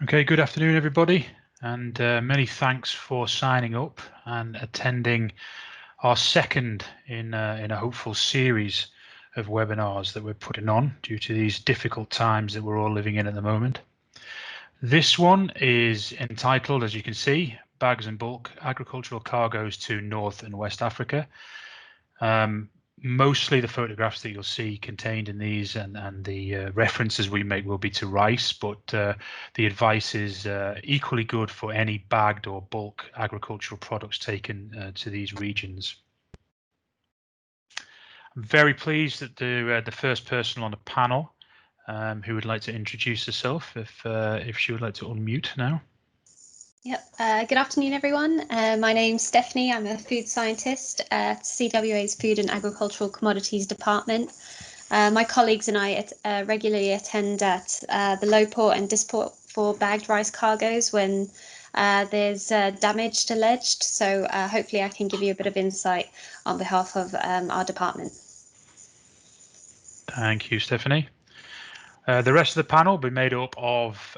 Okay, good afternoon, everybody, and many thanks for signing up and attending our second in a hopeful series of webinars that we're putting on due to these difficult times that we're all living in at the moment. This one is entitled, as you can see, Bags and Bulk Agricultural Cargoes to North and West Africa. Mostly the photographs that you'll see contained in these and the references we make will be to rice, but the advice is equally good for any bagged or bulk agricultural products taken to these regions. I'm very pleased that the first person on the panel who would like to introduce herself, if she would like to unmute now. Yep. Good afternoon, everyone. My name's Stephanie. I'm a food scientist at CWA's Food and Agricultural Commodities Department. My colleagues and I regularly attend at the low port and Disport for bagged rice cargoes when there's damage alleged. So hopefully I can give you a bit of insight on behalf of our department. Thank you, Stephanie. The rest of the panel will be made up of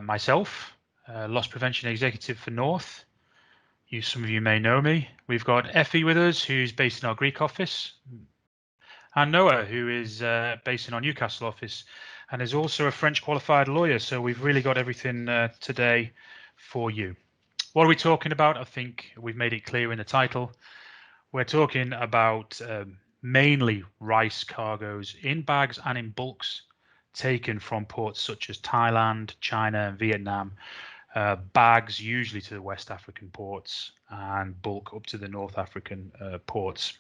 myself, Loss Prevention Executive for North. Some of you may know me. We've got Effie with us, who's based in our Greek office, and Noah, who is based in our Newcastle office, and is also a French qualified lawyer. So we've really got everything today for you. What are we talking about? I think we've made it clear in the title. We're talking about mainly rice cargoes in bags and in bulks taken from ports such as Thailand, China, and Vietnam. Bags usually to the West African ports and bulk up to the North African ports.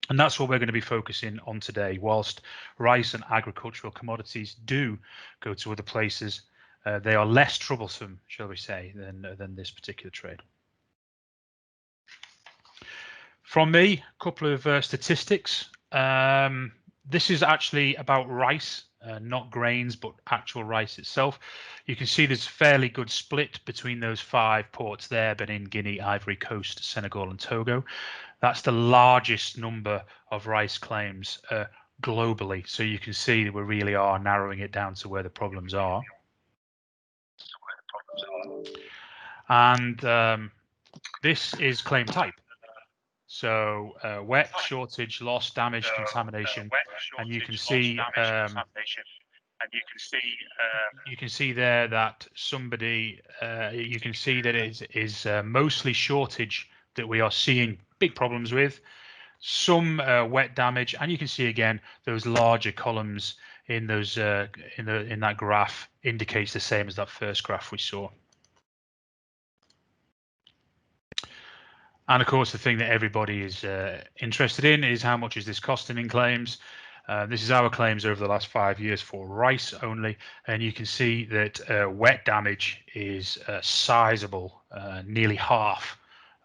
And that's what we're going to be focusing on today. Whilst rice and agricultural commodities do go to other places, they are less troublesome, shall we say, than this particular trade. From me, a couple of statistics. This is actually about rice, not grains, but actual rice itself. You can see there's a fairly good split between those 5 ports there, Benin, Guinea, Ivory Coast, Senegal, and Togo. That's the largest number of rice claims globally. So you can see that we really are narrowing it down to where the problems are. And this is claim type. So wet, shortage, loss, damage, contamination, and you can see you can see there that somebody you can see that it is mostly shortage that we are seeing big problems with, some wet damage, and you can see again those larger columns in those in that graph indicates the same as that first graph we saw. And of course, the thing that everybody is interested in is how much is this costing in claims. This is our claims over the last 5 years for rice only, and you can see that wet damage is sizable, nearly half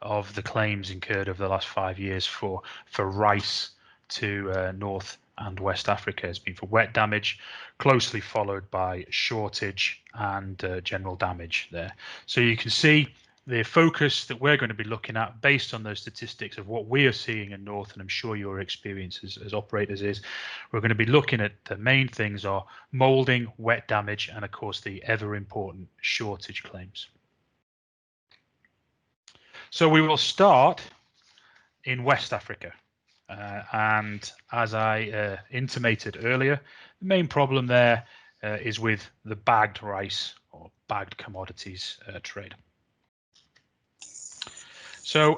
of the claims incurred over the last 5 years for rice to North and West Africa has been for wet damage, closely followed by shortage and general damage there. So you can see the focus that we're going to be looking at based on those statistics of what we are seeing in North, and I'm sure your experience as operators is, we're going to be looking at the main things are moulding, wet damage, and of course the ever important shortage claims. So we will start in West Africa. And as I intimated earlier, the main problem there is with the bagged rice or bagged commodities trade. So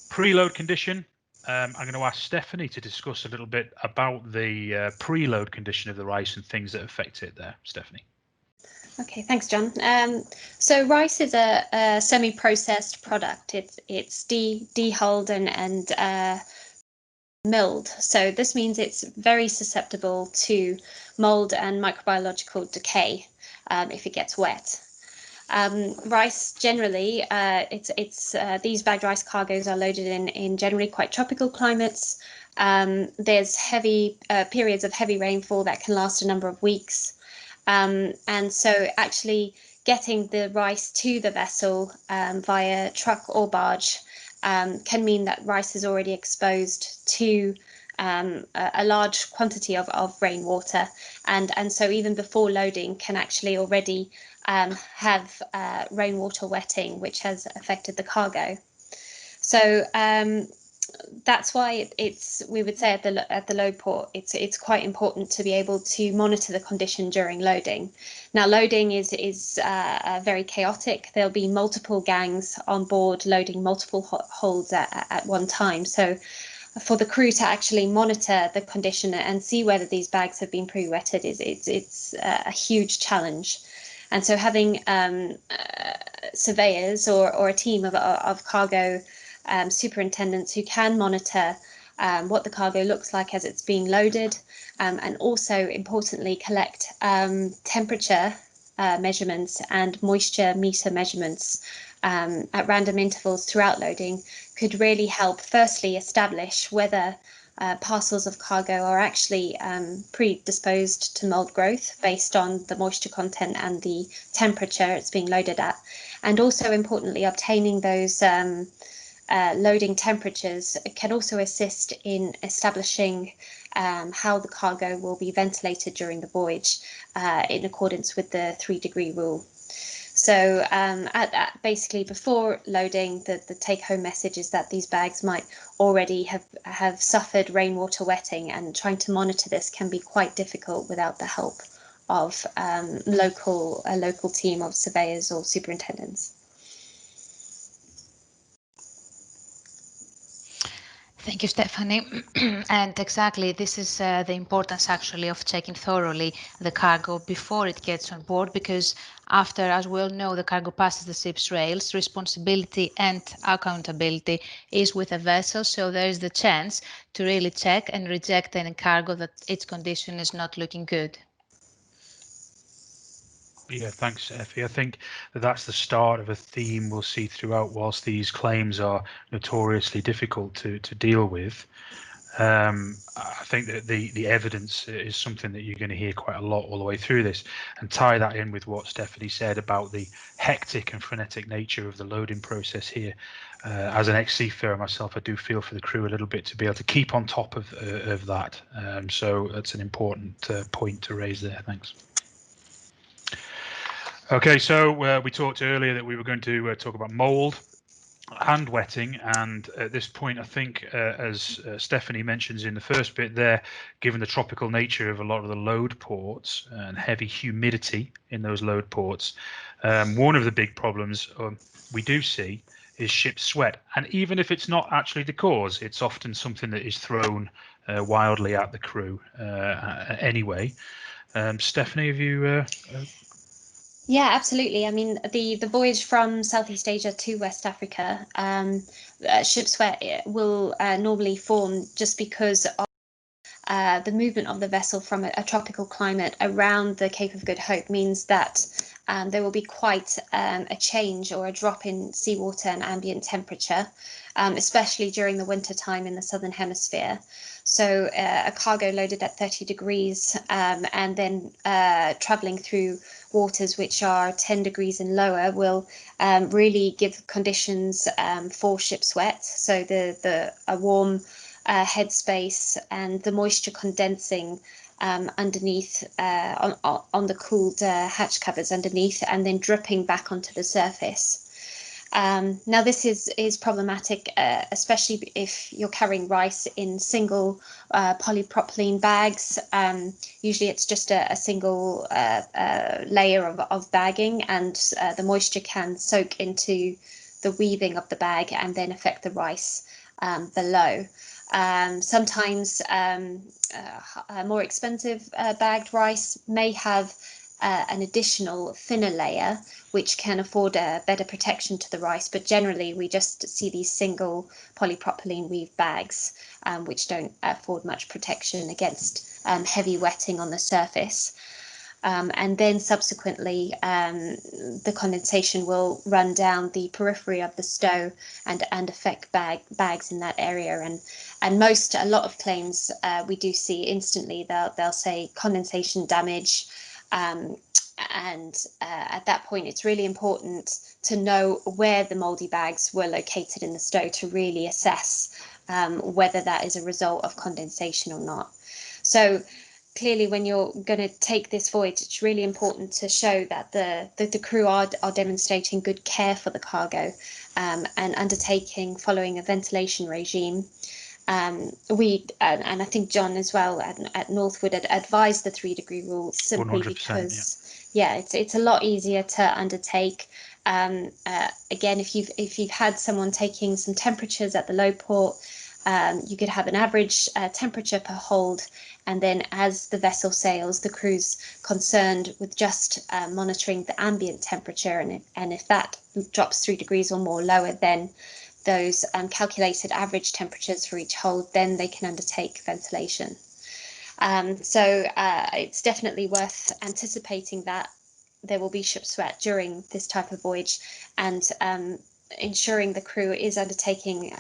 preload condition, I'm going to ask Stephanie to discuss a little bit about the preload condition of the rice and things that affect it there. Stephanie. Okay, thanks, John. So rice is a semi-processed product. It's dehulled and milled. So this means it's very susceptible to mold and microbiological decay if it gets wet. Rice generally, these bagged rice cargoes are loaded in generally quite tropical climates. There's heavy periods of heavy rainfall that can last a number of weeks. And so actually getting the rice to the vessel via truck or barge can mean that rice is already exposed to a large quantity of rainwater, and so even before loading can actually already have rainwater wetting, which has affected the cargo. So that's why we would say at the load port it's quite important to be able to monitor the condition during loading. Now, loading is very chaotic. There'll be multiple gangs on board loading multiple holds at one time. So for the crew to actually monitor the condition and see whether these bags have been pre-wetted it's a huge challenge. And so having surveyors or a team of cargo superintendents who can monitor what the cargo looks like as it's being loaded, and also importantly collect temperature measurements and moisture meter measurements at random intervals throughout loading could really help firstly establish whether parcels of cargo are actually predisposed to mold growth based on the moisture content and the temperature it's being loaded at, and also importantly obtaining those loading temperatures can also assist in establishing how the cargo will be ventilated during the voyage in accordance with the 3-degree rule. So basically before loading, the take-home message is that these bags might already have suffered rainwater wetting, and trying to monitor this can be quite difficult without the help of a local team of surveyors or superintendents. Thank you, Stephanie. And exactly, this is the importance actually of checking thoroughly the cargo before it gets on board, because after, as we all know, the cargo passes the ship's rails, responsibility and accountability is with a vessel. So there is the chance to really check and reject any cargo that its condition is not looking good. Yeah, thanks, Effie. I think that's the start of a theme we'll see throughout. Whilst these claims are notoriously difficult to deal with, I think that the evidence is something that you're going to hear quite a lot all the way through this, and tie that in with what Stephanie said about the hectic and frenetic nature of the loading process here. As an ex-seafarer myself, I do feel for the crew a little bit to be able to keep on top of that. So that's an important point to raise there. Thanks. Okay, so we talked earlier that we were going to talk about mold and wetting, and at this point I think as Stephanie mentions in the first bit there, given the tropical nature of a lot of the load ports and heavy humidity in those load ports, one of the big problems we do see is ship sweat. And even if it's not actually the cause, it's often something that is thrown wildly at the crew anyway. Stephanie, have you Yeah, absolutely. I mean, the voyage from Southeast Asia to West Africa, ship sweat will normally form just because of the movement of the vessel from a tropical climate around the Cape of Good Hope means that there will be quite a change or a drop in seawater and ambient temperature, especially during the winter time in the southern hemisphere. So a cargo loaded at 30 degrees and then traveling through waters which are 10 degrees and lower will really give conditions for ship sweat. So a warm headspace and the moisture condensing underneath on the cooled hatch covers underneath, and then dripping back onto the surface. Now this is problematic, especially if you're carrying rice in single polypropylene bags. Usually it's just a single layer of bagging, and the moisture can soak into the weaving of the bag and then affect the rice below. Sometimes more expensive bagged rice may have an additional thinner layer which can afford a better protection to the rice, but generally we just see these single polypropylene weave bags which don't afford much protection against heavy wetting on the surface. And then subsequently the condensation will run down the periphery of the stow and affect bags in that area, and a lot of claims we do see instantly they'll say condensation damage, and at that point it's really important to know where the mouldy bags were located in the stow to really assess whether that is a result of condensation or not. So clearly, when you're going to take this voyage, it's really important to show that the crew are demonstrating good care for the cargo and undertaking following a ventilation regime. And I think John as well at North would advise the 3-degree rule simply 100%, because it's a lot easier to undertake. Again, if you've had someone taking some temperatures at the load port, you could have an average temperature per hold, and then as the vessel sails, the crew's concerned with just monitoring the ambient temperature, and if that drops 3 degrees or more lower than those calculated average temperatures for each hold, then they can undertake ventilation. So it's definitely worth anticipating that there will be ship sweat during this type of voyage, and ensuring the crew is undertaking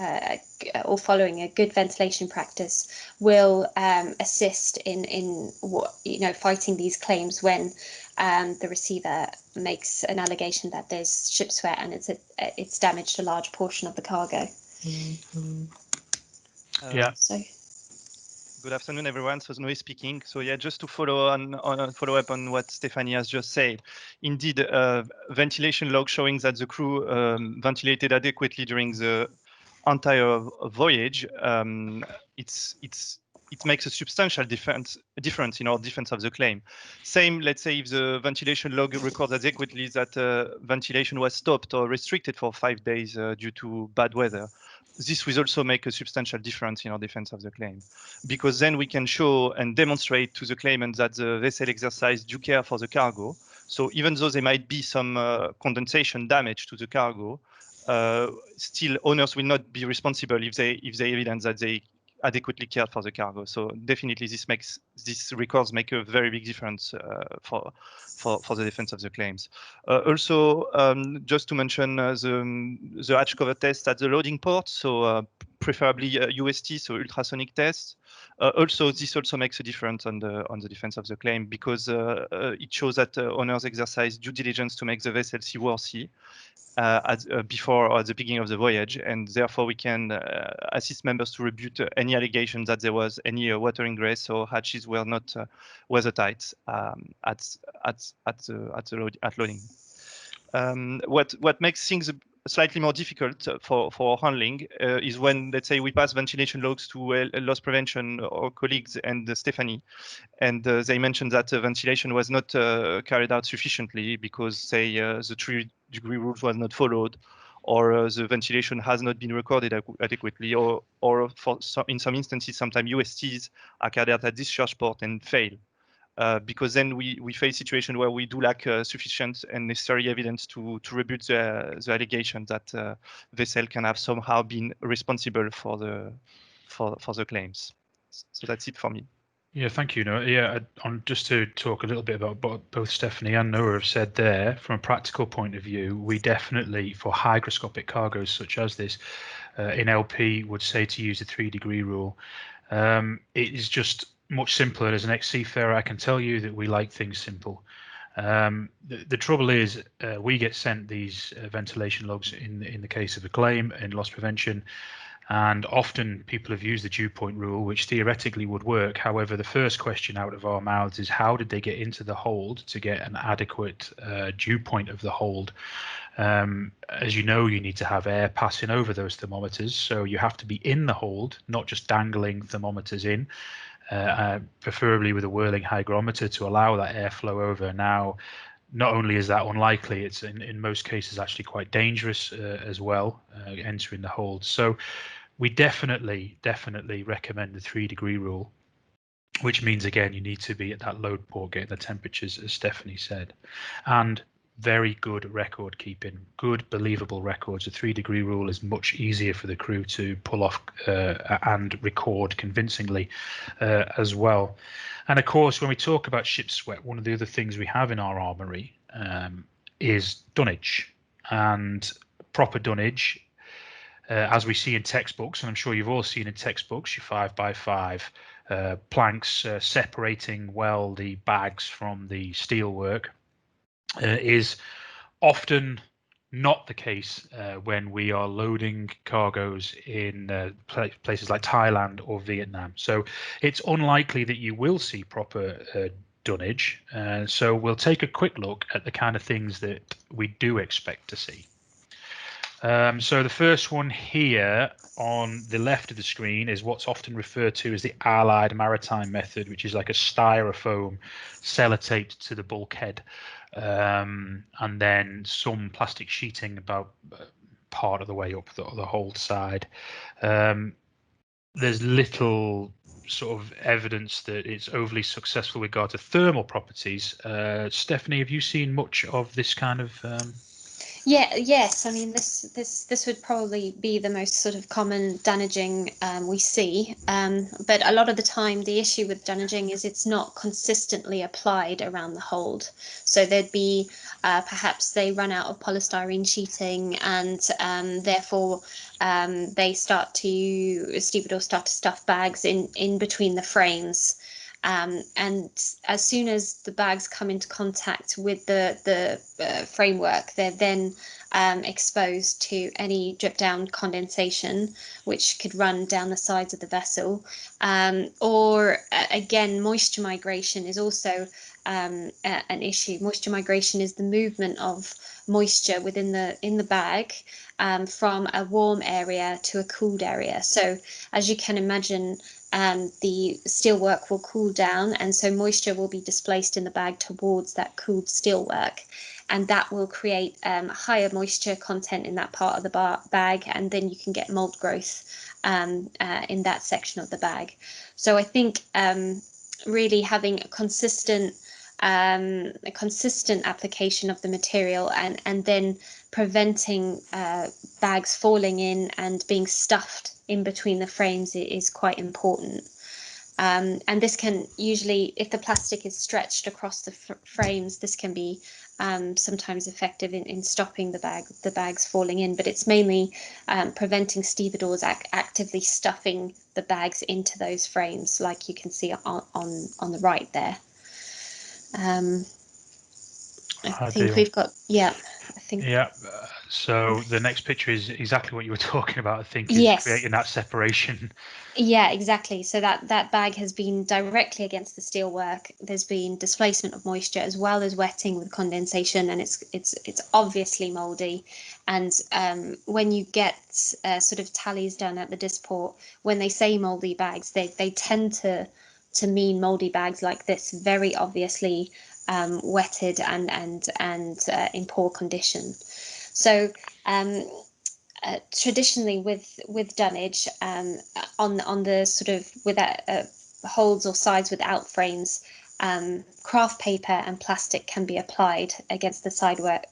or following a good ventilation practice will assist in fighting these claims when the receiver makes an allegation that there's ship sweat and it's damaged a large portion of the cargo. So. Good afternoon, everyone. So Noé speaking. So yeah, just to follow up on what Stephanie has just said. Indeed, ventilation log showing that the crew ventilated adequately during the entire voyage. It makes a substantial difference in our defense of the claim. Same, let's say, if the ventilation log records adequately that ventilation was stopped or restricted for 5 days due to bad weather. This will also make a substantial difference in our defense of the claim, because then we can show and demonstrate to the claimant that the vessel exercised due care for the cargo. So even though there might be some condensation damage to the cargo, still owners will not be responsible if they evidence that they adequately cared for the cargo. So definitely these records make a very big difference for the defense of the claims. Also, just to mention the hatch cover test at the loading port, so preferably UST, so ultrasonic test. Also, this also makes a difference on the defense of the claim, because it shows that owners exercise due diligence to make the vessel seaworthy before or at the beginning of the voyage, and therefore we can assist members to rebut any allegation that there was any water ingress or hatches were not weathertight at loading. What makes things slightly more difficult for handling is when, let's say, we pass ventilation logs to loss prevention or colleagues and Stephanie, and they mentioned that ventilation was not carried out sufficiently because, say, the 3-degree rules was not followed, or the ventilation has not been recorded adequately, or in some instances, sometimes USTs are carried out at discharge port and fail. Because then we face a situation where we do lack sufficient and necessary evidence to rebut the allegation that vessel can have somehow been responsible for the claims. So that's it for me. Yeah, thank you, Noah. Yeah, just to talk a little bit about what both Stephanie and Noah have said there, from a practical point of view, we definitely, for hygroscopic cargoes such as this, in LP would say to use the 3-degree rule. It is just much simpler. As an ex-seafarer, I can tell you that we like things simple. The trouble is we get sent these ventilation logs in the case of a claim in loss prevention, and often people have used the dew point rule, which theoretically would work. However, the first question out of our mouths is, how did they get into the hold to get an adequate dew point of the hold? As you know, you need to have air passing over those thermometers, so you have to be in the hold, not just dangling thermometers in, preferably with a whirling hygrometer to allow that airflow over. Now, not only is that unlikely, it's in most cases actually quite dangerous as well, entering the hold. So we definitely recommend the 3-degree rule, which means, again, you need to be at that load port getting the temperatures, as Stephanie said, and very good record keeping, good believable records. The 3-degree rule is much easier for the crew to pull off and record convincingly as well. And of course, when we talk about ship sweat, one of the other things we have in our armory is dunnage, and proper dunnage, as we see in textbooks, and I'm sure you've all seen in textbooks, your 5x5 planks separating well the bags from the steelwork, is often not the case when we are loading cargoes in places like Thailand or Vietnam. So it's unlikely that you will see proper dunnage. So we'll take a quick look at the kind of things that we do expect to see. So the first one here on the left of the screen is what's often referred to as the Allied maritime method, which is like a styrofoam sellotaped to the bulkhead, and then some plastic sheeting about part of the way up the hold side. There's little sort of evidence that it's overly successful with regard to thermal properties. Stephanie, have you seen much of this kind of Yes. I mean, this would probably be the most sort of common dunnaging we see. But a lot of the time, the issue with dunnaging is it's not consistently applied around the hold. So there'd be perhaps they run out of polystyrene sheeting, and therefore stevedores start to stuff bags in between the frames. And as soon as the bags come into contact with the framework, they're then exposed to any drip down condensation, which could run down the sides of the vessel. Or again, moisture migration is also an issue. Moisture migration is the movement of moisture within the bag from a warm area to a cooled area. So as you can imagine, the steelwork will cool down, and so moisture will be displaced in the bag towards that cooled steelwork, and that will create higher moisture content in that part of the bag, and then you can get mold growth in that section of the bag. So I think really having a consistent application of the material, and then preventing bags falling in and being stuffed in between the frames is quite important. And this can usually, if the plastic is stretched across the frames, this can be sometimes effective in stopping the bags falling in. But it's mainly preventing stevedores actively stuffing the bags into those frames, like you can see on the right there. I think we've got, yeah. So the next picture is exactly what you were talking about, I think, is Yes. creating that separation. Yeah, exactly. So that bag has been directly against the steelwork. There's been displacement of moisture as well as wetting with condensation, and it's obviously mouldy. And when you get sort of tallies done at the Disport, when they say mouldy bags, they tend to mean mouldy bags like this, very obviously wetted and in poor condition. So traditionally with dunnage on the sort of without holds or sides without frames, craft paper and plastic can be applied against the sidework,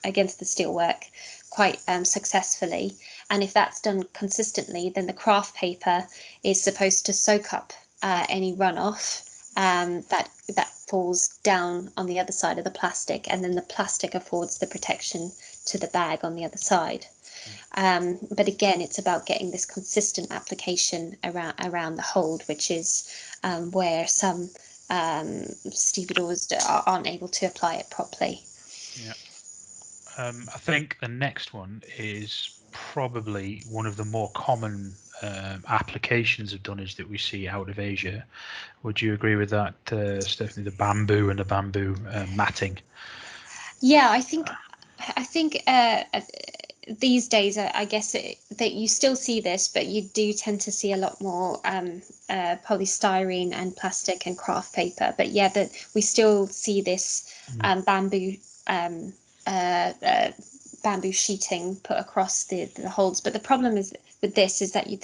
against the steelwork quite successfully. And if that's done consistently, then the craft paper is supposed to soak up any runoff that falls down on the other side of the plastic, and then the plastic affords the protection to the bag on the other side. But again, it's about getting this consistent application around the hold, which is where some stevedores aren't able to apply it properly. Yeah. I think the next one is probably one of the more common applications of dunnage that we see out of Asia. Would you agree with that, Stephanie? The bamboo and the bamboo matting. Yeah, I think these days, I guess that you still see this, but you do tend to see a lot more polystyrene and plastic and craft paper. But yeah, that we still see this bamboo sheeting put across the holds. But the problem is with this is that you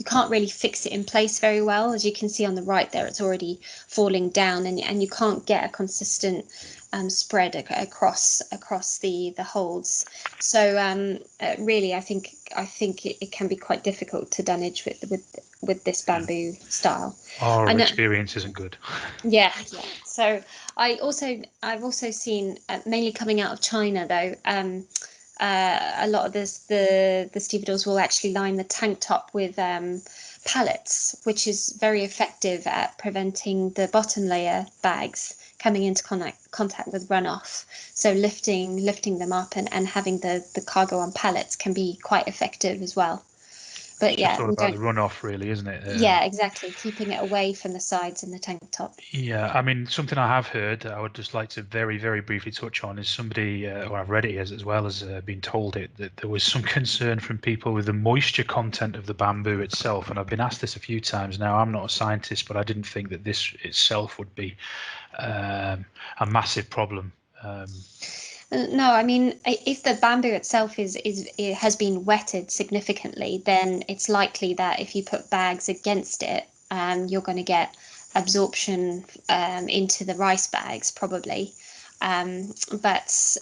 can't really fix it in place very well. As you can see on the right there, it's already falling down, and you can't get a consistent spread across the holds. So really, I think it can be quite difficult to dunnage with this bamboo style. Our experience isn't good. Yeah. So I've also seen mainly coming out of China though. A lot of the stevedores will actually line the tank top with pallets, which is very effective at preventing the bottom layer bags coming into contact with runoff. So lifting them up and having the cargo on pallets can be quite effective as well. But It's yeah, just all we about don't. the runoff, really, isn't it? Yeah, exactly. Keeping it away from the sides and the tank top. Yeah, I mean, something I have heard, I would just like to very, very briefly touch on is somebody, or I've read it as well as been told it, that there was some concern from people with the moisture content of the bamboo itself. And I've been asked this a few times now. I'm not a scientist, but I didn't think that this itself would be a massive problem. No, I mean, if the bamboo itself it has been wetted significantly, then it's likely that if you put bags against it, you're going to get absorption into the rice bags probably. But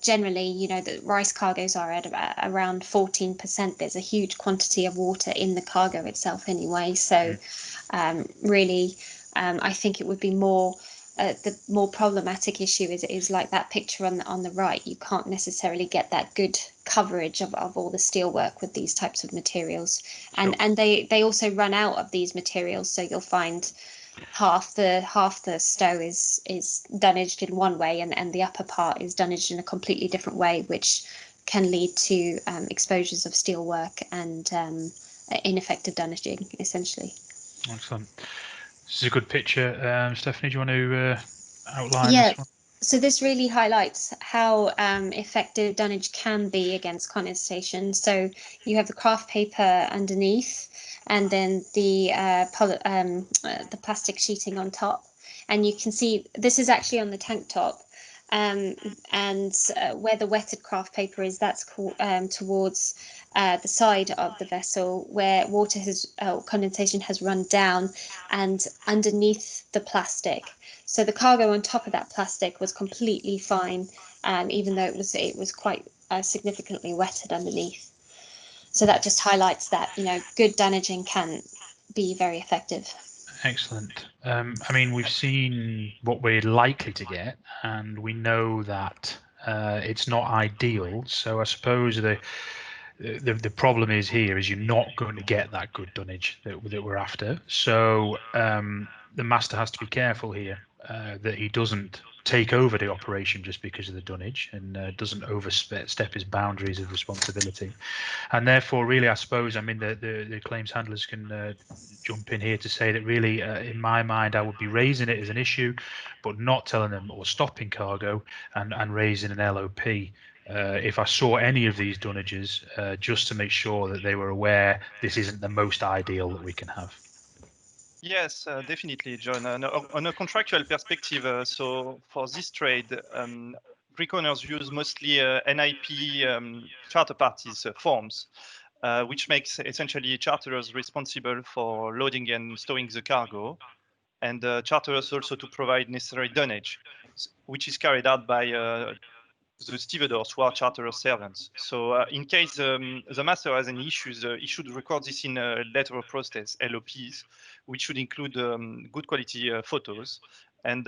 generally, you know, the rice cargoes are at around 14%. There's a huge quantity of water in the cargo itself anyway. So really, I think it would be more. The more problematic issue is like that picture on the right. You can't necessarily get that good coverage of all the steelwork with these types of materials, and they also run out of these materials. So you'll find half the stow is dunnaged in one way, and the upper part is dunnaged in a completely different way, which can lead to exposures of steelwork and ineffective dunnaging, essentially. Excellent. This is a good picture. Stephanie, do you want to outline Yeah, this one? so this really highlights how effective dunnage can be against condensation. So you have the craft paper underneath, and then the plastic sheeting on top. And you can see this is actually on the tank top, and where the wetted craft paper is, that's towards the side of the vessel where condensation has run down and underneath the plastic. So the cargo on top of that plastic was completely fine, even though it was quite significantly wetted underneath. So that just highlights that, you know, good dunnaging can be very effective. Excellent. I mean, we've seen what we're likely to get, and we know that it's not ideal. So I suppose the problem is here is you're not going to get that good dunnage that we're after. So the master has to be careful here that he doesn't take over the operation just because of the dunnage and doesn't overstep his boundaries of responsibility. And therefore, really, I suppose, I mean, the claims handlers can jump in here to say that really, in my mind, I would be raising it as an issue, but not telling them or stopping cargo and raising an LOP. If I saw any of these dunnages, just to make sure that they were aware this isn't the most ideal that we can have. Yes, definitely, John. On a contractual perspective, so for this trade, Greek owners use mostly NIP charter parties forms, which makes essentially charterers responsible for loading and stowing the cargo, and charterers also to provide necessary dunnage, which is carried out by the stevedores who are charterer servants. So in case the master has any issues, he should record this in a letter of protest, LOPs, which should include good quality photos. And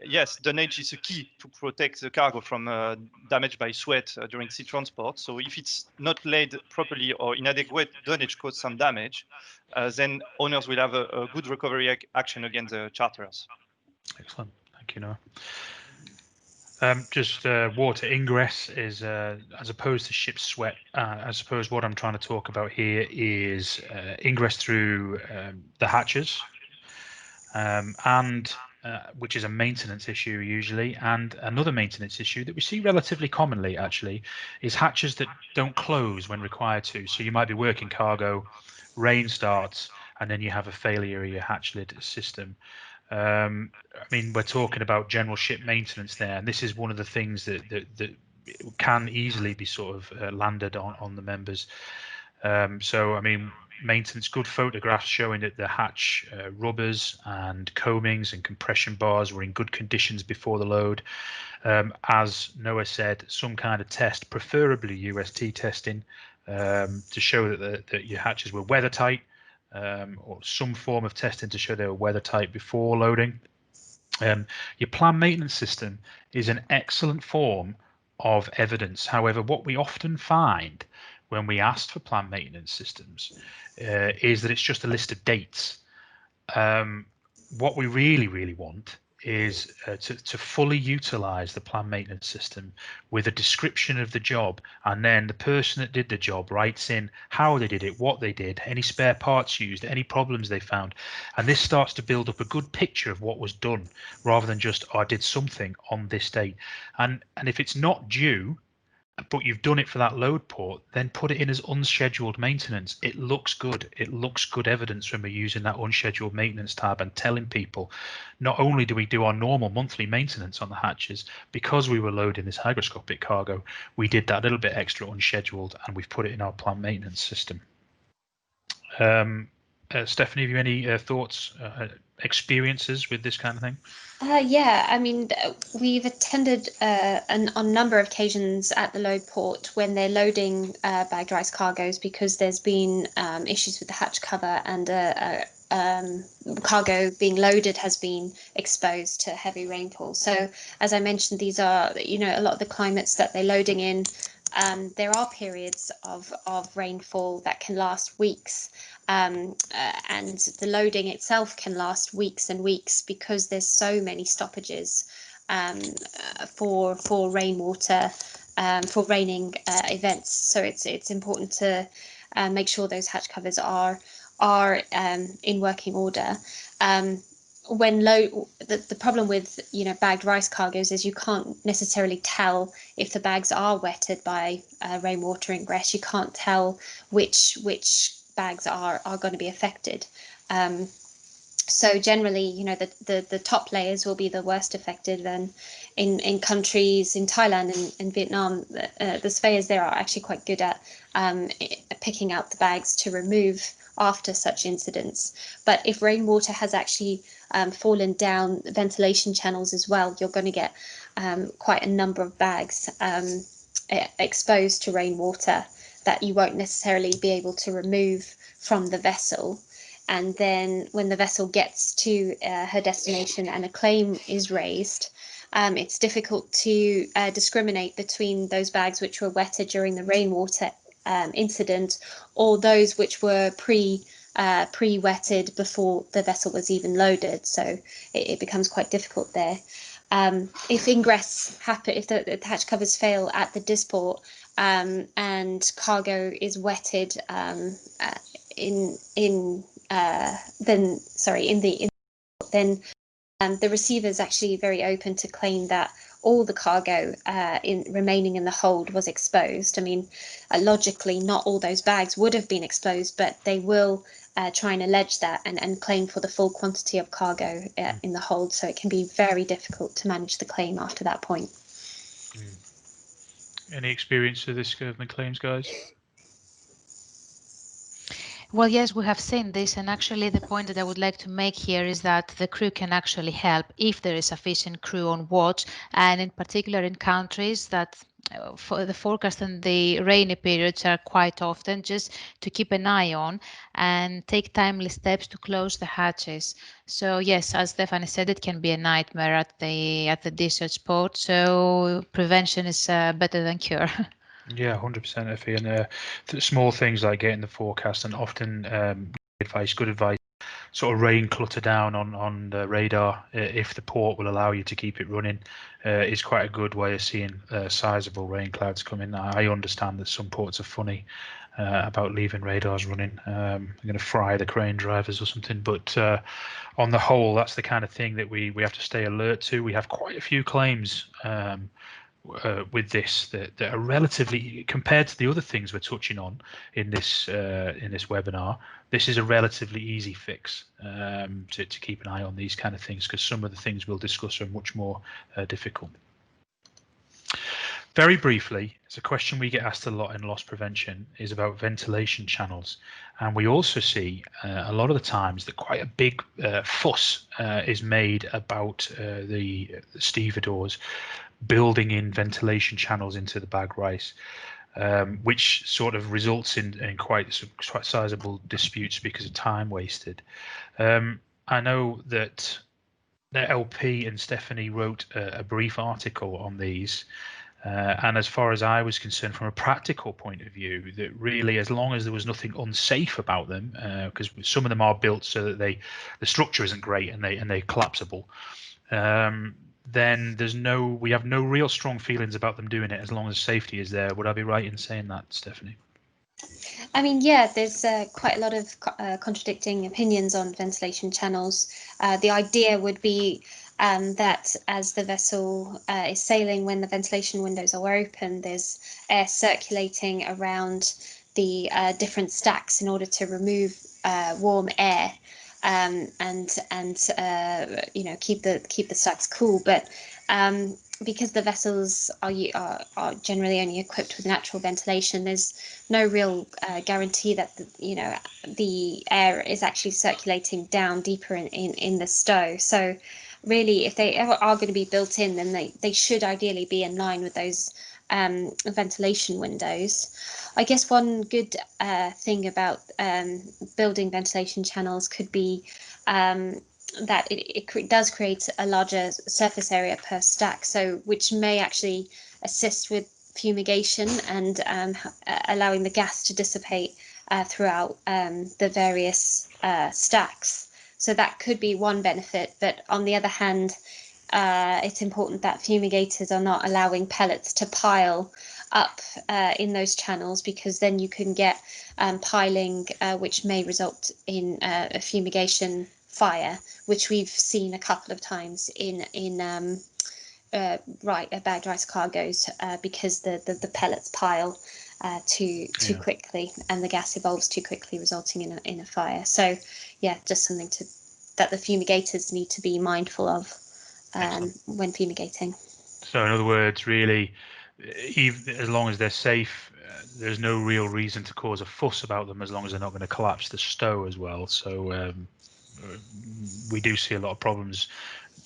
yes, dunnage is a key to protect the cargo from damage by sweat during sea transport. So if it's not laid properly or inadequate dunnage causes some damage, then owners will have a good recovery action against the charterers. Excellent. Thank you, Noah. Just water ingress is, as opposed to ship sweat, I suppose what I'm trying to talk about here is ingress through the hatches, and which is a maintenance issue usually. And another maintenance issue that we see relatively commonly, actually, is hatches that don't close when required to. So you might be working cargo, rain starts, and then you have a failure of your hatch lid system. I mean, we're talking about general ship maintenance there, and this is one of the things that can easily be sort of landed on the members. So, I mean, maintenance, good photographs showing that the hatch rubbers and coamings and compression bars were in good conditions before the load. As Noah said, some kind of test, preferably UST testing, to show that your hatches were weather tight. Or some form of testing to show they were weather tight before loading. Your planned maintenance system is an excellent form of evidence. However, what we often find when we asked for planned maintenance systems is that it's just a list of dates. What we really want is to fully utilize the planned maintenance system with a description of the job, and then the person that did the job writes in how they did it, what they did, any spare parts used, any problems they found, and this starts to build up a good picture of what was done rather than just, oh, I did something on this date. And if it's not due but you've done it for that load port, then put it in as unscheduled maintenance. It looks good. It looks good evidence when we're using that unscheduled maintenance tab and telling people, not only do we do our normal monthly maintenance on the hatches, because we were loading this hygroscopic cargo, we did that little bit extra unscheduled and we've put it in our planned maintenance system. Stephanie, have you any thoughts, experiences with this kind of thing? Yeah, I mean, we've attended a number of occasions at the load port when they're loading bagged rice cargoes because there's been issues with the hatch cover, and cargo being loaded has been exposed to heavy rainfall. So, as I mentioned, these are, a lot of the climates that they're loading in. There are periods of rainfall that can last weeks. And the loading itself can last weeks and weeks because there's so many stoppages for rainwater, for raining events. So it's important to make sure those hatch covers are in working order. When the problem with bagged rice cargoes is you can't necessarily tell if the bags are wetted by rainwater ingress. You can't tell which bags are going to be affected. So generally, the top layers will be the worst affected. Then in countries in Thailand and Vietnam, the surveyors there are actually quite good at picking out the bags to remove after such incidents. But if rainwater has actually fallen down ventilation channels as well, you're going to get quite a number of bags exposed to rainwater that you won't necessarily be able to remove from the vessel. And then when the vessel gets to her destination and a claim is raised, it's difficult to discriminate between those bags which were wetted during the rainwater incident or those which were pre-wetted before the vessel was even loaded. So it becomes quite difficult there. If ingress happen, if the hatch covers fail at the Disport and cargo is wetted then the receiver is actually very open to claim that all the cargo remaining in the hold was exposed. I mean, logically, not all those bags would have been exposed, but they will try and allege that and claim for the full quantity of cargo in the hold. So it can be very difficult to manage the claim after that point. Any experience with this government claims, guys? Well, yes, we have seen this, and actually the point that I would like to make here is that the crew can actually help if there is sufficient crew on watch, and in particular in countries that for the forecast and the rainy periods are quite often, just to keep an eye on and take timely steps to close the hatches. So yes, as Stephanie said, it can be a nightmare at the discharge port, so prevention is better than cure. Yeah, 100% Effie, and small things like getting the forecast and often good advice, sort of rain clutter down on the radar if the port will allow you to keep it running is quite a good way of seeing sizable rain clouds coming. I understand that some ports are funny about leaving radars running. They're going to fry the crane drivers or something, but on the whole, that's the kind of thing that we have to stay alert to. We have quite a few claims with this that are relatively, compared to the other things we're touching on in this webinar, this is a relatively easy fix to keep an eye on these kind of things, because some of the things we'll discuss are much more difficult. Very briefly, it's a question we get asked a lot in loss prevention is about ventilation channels, and we also see a lot of the times that quite a big fuss is made about the stevedores building in ventilation channels into the bag rice, which sort of results in quite sizable disputes because of time wasted. I know that the LP and Stephanie wrote a brief article on these, And as far as I was concerned, from a practical point of view, that really, as long as there was nothing unsafe about them, because some of them are built so that the structure isn't great and they're collapsible, then we have no real strong feelings about them doing it as long as safety is there. Would I be right in saying that, Stephanie? I mean, yeah, there's quite a lot of contradicting opinions on ventilation channels. The idea would be that as the vessel is sailing, when the ventilation windows are open, there's air circulating around the different stacks in order to remove warm air and you know, keep the stacks cool. But because the vessels are generally only equipped with natural ventilation, there's no real guarantee that the air is actually circulating down deeper in the stow. So really, if they ever are going to be built in, then they should ideally be in line with those ventilation windows. I guess one good thing about building ventilation channels could be that it does create a larger surface area per stack, so which may actually assist with fumigation and allowing the gas to dissipate throughout the various stacks. So that could be one benefit, but on the other hand, it's important that fumigators are not allowing pellets to pile up in those channels, because then you can get piling, which may result in a fumigation fire, which we've seen a couple of times in bagged rice cargoes, because the pellets pile too quickly and the gas evolves too quickly, resulting in a fire. So yeah, just something that the fumigators need to be mindful of when fumigating. So in other words, really, even as long as they're safe, there's no real reason to cause a fuss about them, as long as they're not going to collapse the stow as well. So we do see a lot of problems,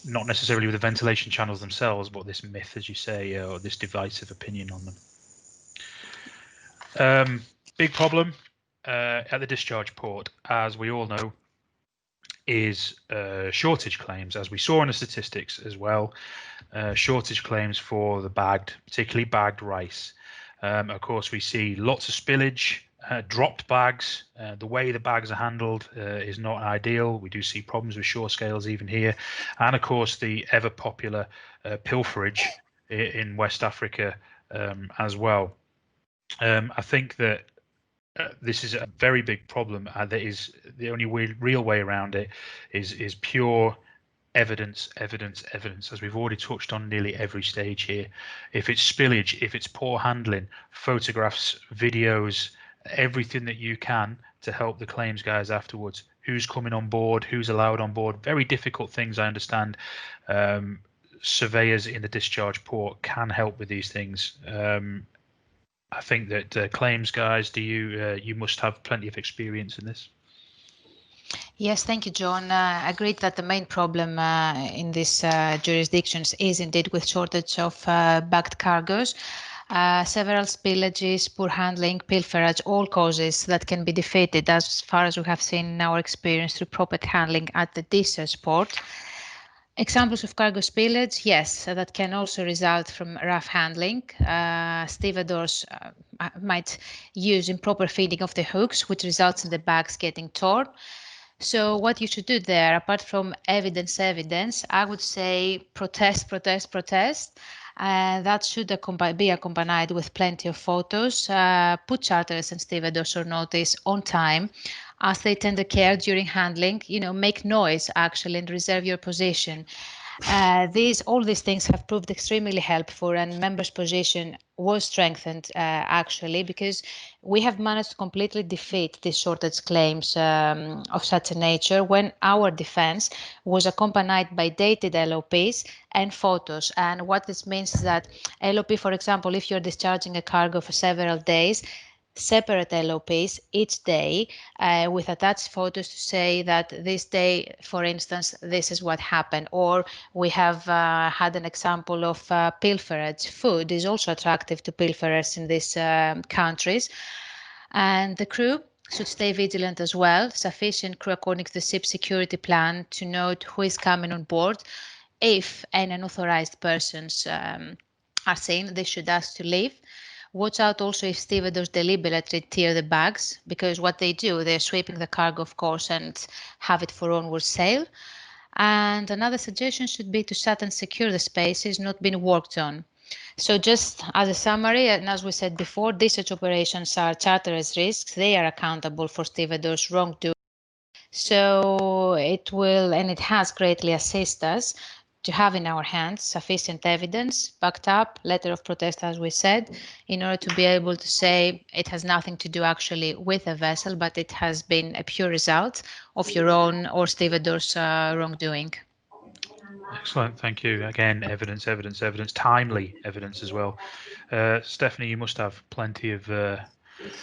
not necessarily with the ventilation channels themselves, but this myth, as you say, or this divisive opinion on them. Big problem at the discharge port, as we all know, is shortage claims, as we saw in the statistics as well. Shortage claims for the particularly bagged rice. Of course, we see lots of spillage, dropped bags. The way the bags are handled is not ideal. We do see problems with shore scales even here. And of course, the ever popular pilferage in West Africa as well. I think that this is a very big problem. That is the only real way around it is pure evidence, as we've already touched on nearly every stage here. If it's spillage, if it's poor handling, photographs, videos, everything that you can to help the claims guys afterwards. Who's coming on board, who's allowed on board, very difficult things, I understand. Surveyors in the discharge port can help with these things. I think that claims guys, you must have plenty of experience in this. Yes, thank you, John. Agreed that the main problem in these jurisdictions is indeed with shortage of bagged cargoes. Several spillages, poor handling, pilferage, all causes that can be defeated, as far as we have seen in our experience, through proper handling at the discharge port. Examples of cargo spillage, yes, that can also result from rough handling. Stevedores might use improper feeding of the hooks, which results in the bags getting torn. So what you should do there, apart from evidence, I would say protest. That should be accompanied with plenty of photos. Put charterers and stevedores on notice on time, as they tender care during handling. Make noise actually and reserve your position. All these things have proved extremely helpful, and members' position was strengthened actually, because we have managed to completely defeat these shortage claims of such a nature when our defense was accompanied by dated LOPs and photos. And what this means is that LOP, for example, if you're discharging a cargo for several days, separate LOPs each day with attached photos to say that this day, for instance, this is what happened. Or we have had an example of pilferage. Food is also attractive to pilferers in these countries. And the crew should stay vigilant as well. Sufficient crew according to the ship security plan to note who is coming on board. If any unauthorized persons are seen, they should ask to leave. Watch out also if stevedores deliberately tear the bags, because what they do, they're sweeping the cargo, of course, and have it for onward sale. And another suggestion should be to shut and secure the spaces not being worked on. So just as a summary, and as we said before, discharge operations are charterers' risks. They are accountable for stevedores' wrongdoing. So it will, and it has greatly assisted us to have in our hands sufficient evidence, backed up, letter of protest, as we said, in order to be able to say it has nothing to do actually with a vessel, but it has been a pure result of your own or stevedore's wrongdoing. Excellent, thank you. Again, evidence, evidence, evidence, timely evidence as well. Stephanie, you must have plenty of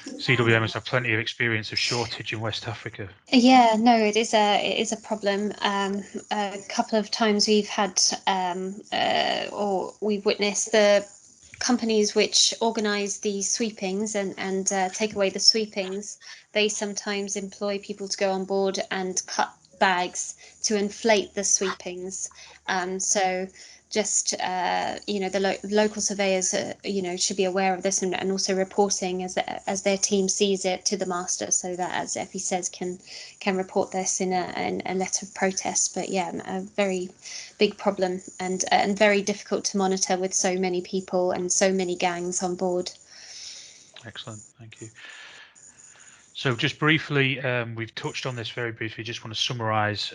CWM must have plenty of experience of shortage in West Africa. Yeah, no, it is a problem. A couple of times we've had or we've witnessed the companies which organise the sweepings and take away the sweepings. They sometimes employ people to go on board and cut bags to inflate the sweepings. So just the local surveyors should be aware of this and also reporting as their team sees it to the master, so that, as Effie says, can report this in a letter of protest. But yeah, a very big problem and very difficult to monitor with so many people and so many gangs on board. Excellent, thank you. So just briefly, we've touched on this very briefly. Just want to summarise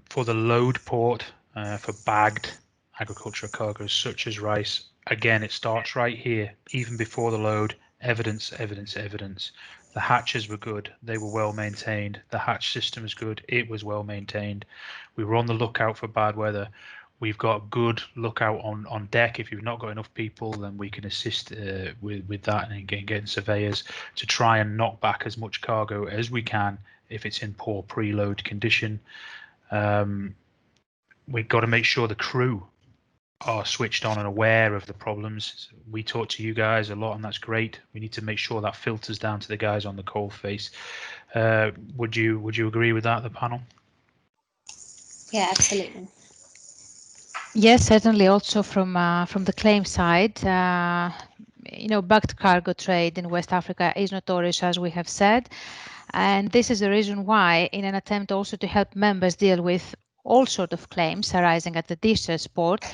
for the load port for bagged agricultural cargoes such as rice. Again, it starts right here, even before the load. Evidence, evidence, evidence. The hatches were good. They were well maintained. The hatch system is good. It was well maintained. We were on the lookout for bad weather. We've got good lookout on deck. If you've not got enough people, then we can assist with that and getting surveyors to try and knock back as much cargo as we can if it's in poor preload condition. We've got to make sure the crew are switched on and aware of the problems. We talk to you guys a lot, and that's great. We need to make sure that filters down to the guys on the coal face. Would you agree with that, the panel? Yeah, absolutely. Yes, certainly. Also from the claim side, bagged cargo trade in West Africa is notorious, as we have said, and this is the reason why, in an attempt also to help members deal with all sorts of claims arising at the discharge port,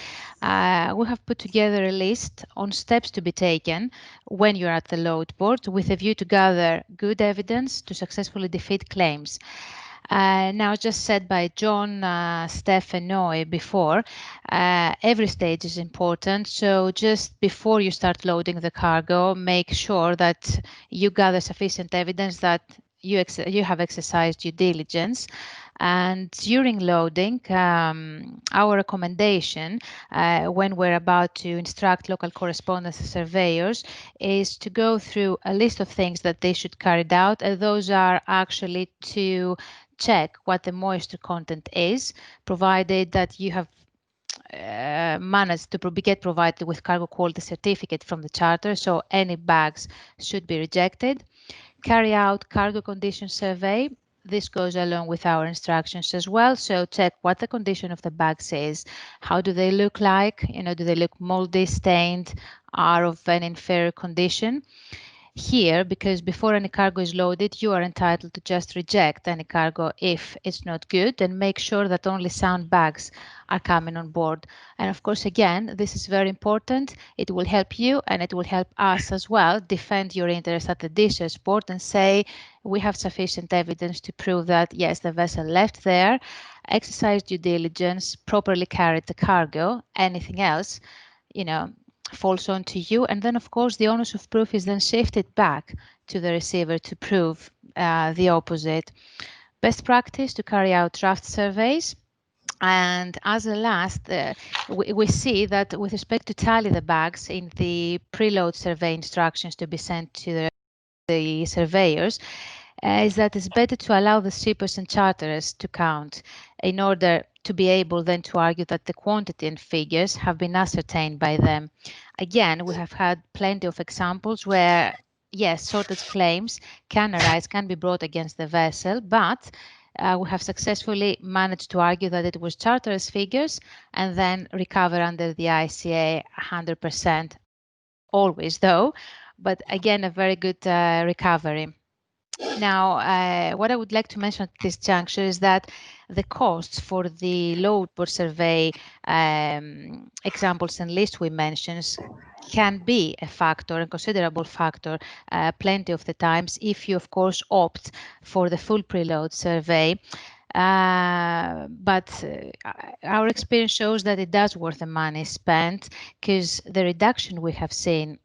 we have put together a list on steps to be taken when you're at the load port, with a view to gather good evidence to successfully defeat claims. Now, just said by John, Steph and Noe before, every stage is important. So just before you start loading the cargo, make sure that you gather sufficient evidence that you have exercised due diligence. And during loading, our recommendation when we're about to instruct local correspondence surveyors is to go through a list of things that they should carry out. And those are actually to check what the moisture content is, provided that you have managed to get provided with cargo quality certificate from the charter, so any bags should be rejected. Carry out cargo condition survey. This goes along with our instructions as well. So check what the condition of the bags is. How do they look like? Do they look moldy, stained, are of an inferior condition? Here, because before any cargo is loaded, you are entitled to just reject any cargo if it's not good, and make sure that only sound bags are coming on board. And of course, again, this is very important. It will help you and it will help us as well defend your interest at the discharge port and say we have sufficient evidence to prove that, yes, the vessel left there, exercised due diligence, properly carried the cargo. Anything else, falls on to you, and then of course the onus of proof is then shifted back to the receiver to prove the opposite. Best practice to carry out draft surveys. And as a last, we see that with respect to tally the bags in the preload survey instructions to be sent to the surveyors, is that it's better to allow the shippers and charterers to count in order to be able then to argue that the quantity and figures have been ascertained by them. Again, we have had plenty of examples where, yes, shortage claims can arise, can be brought against the vessel, but we have successfully managed to argue that it was charterers' figures and then recover under the ICA 100%, always though, but again, a very good recovery. Now, what I would like to mention at this juncture is that the costs for the load board survey examples and list we mentioned can be a factor, a considerable factor, plenty of the times, if you, of course, opt for the full preload survey. But our experience shows that it does worth the money spent, because the reduction we have seen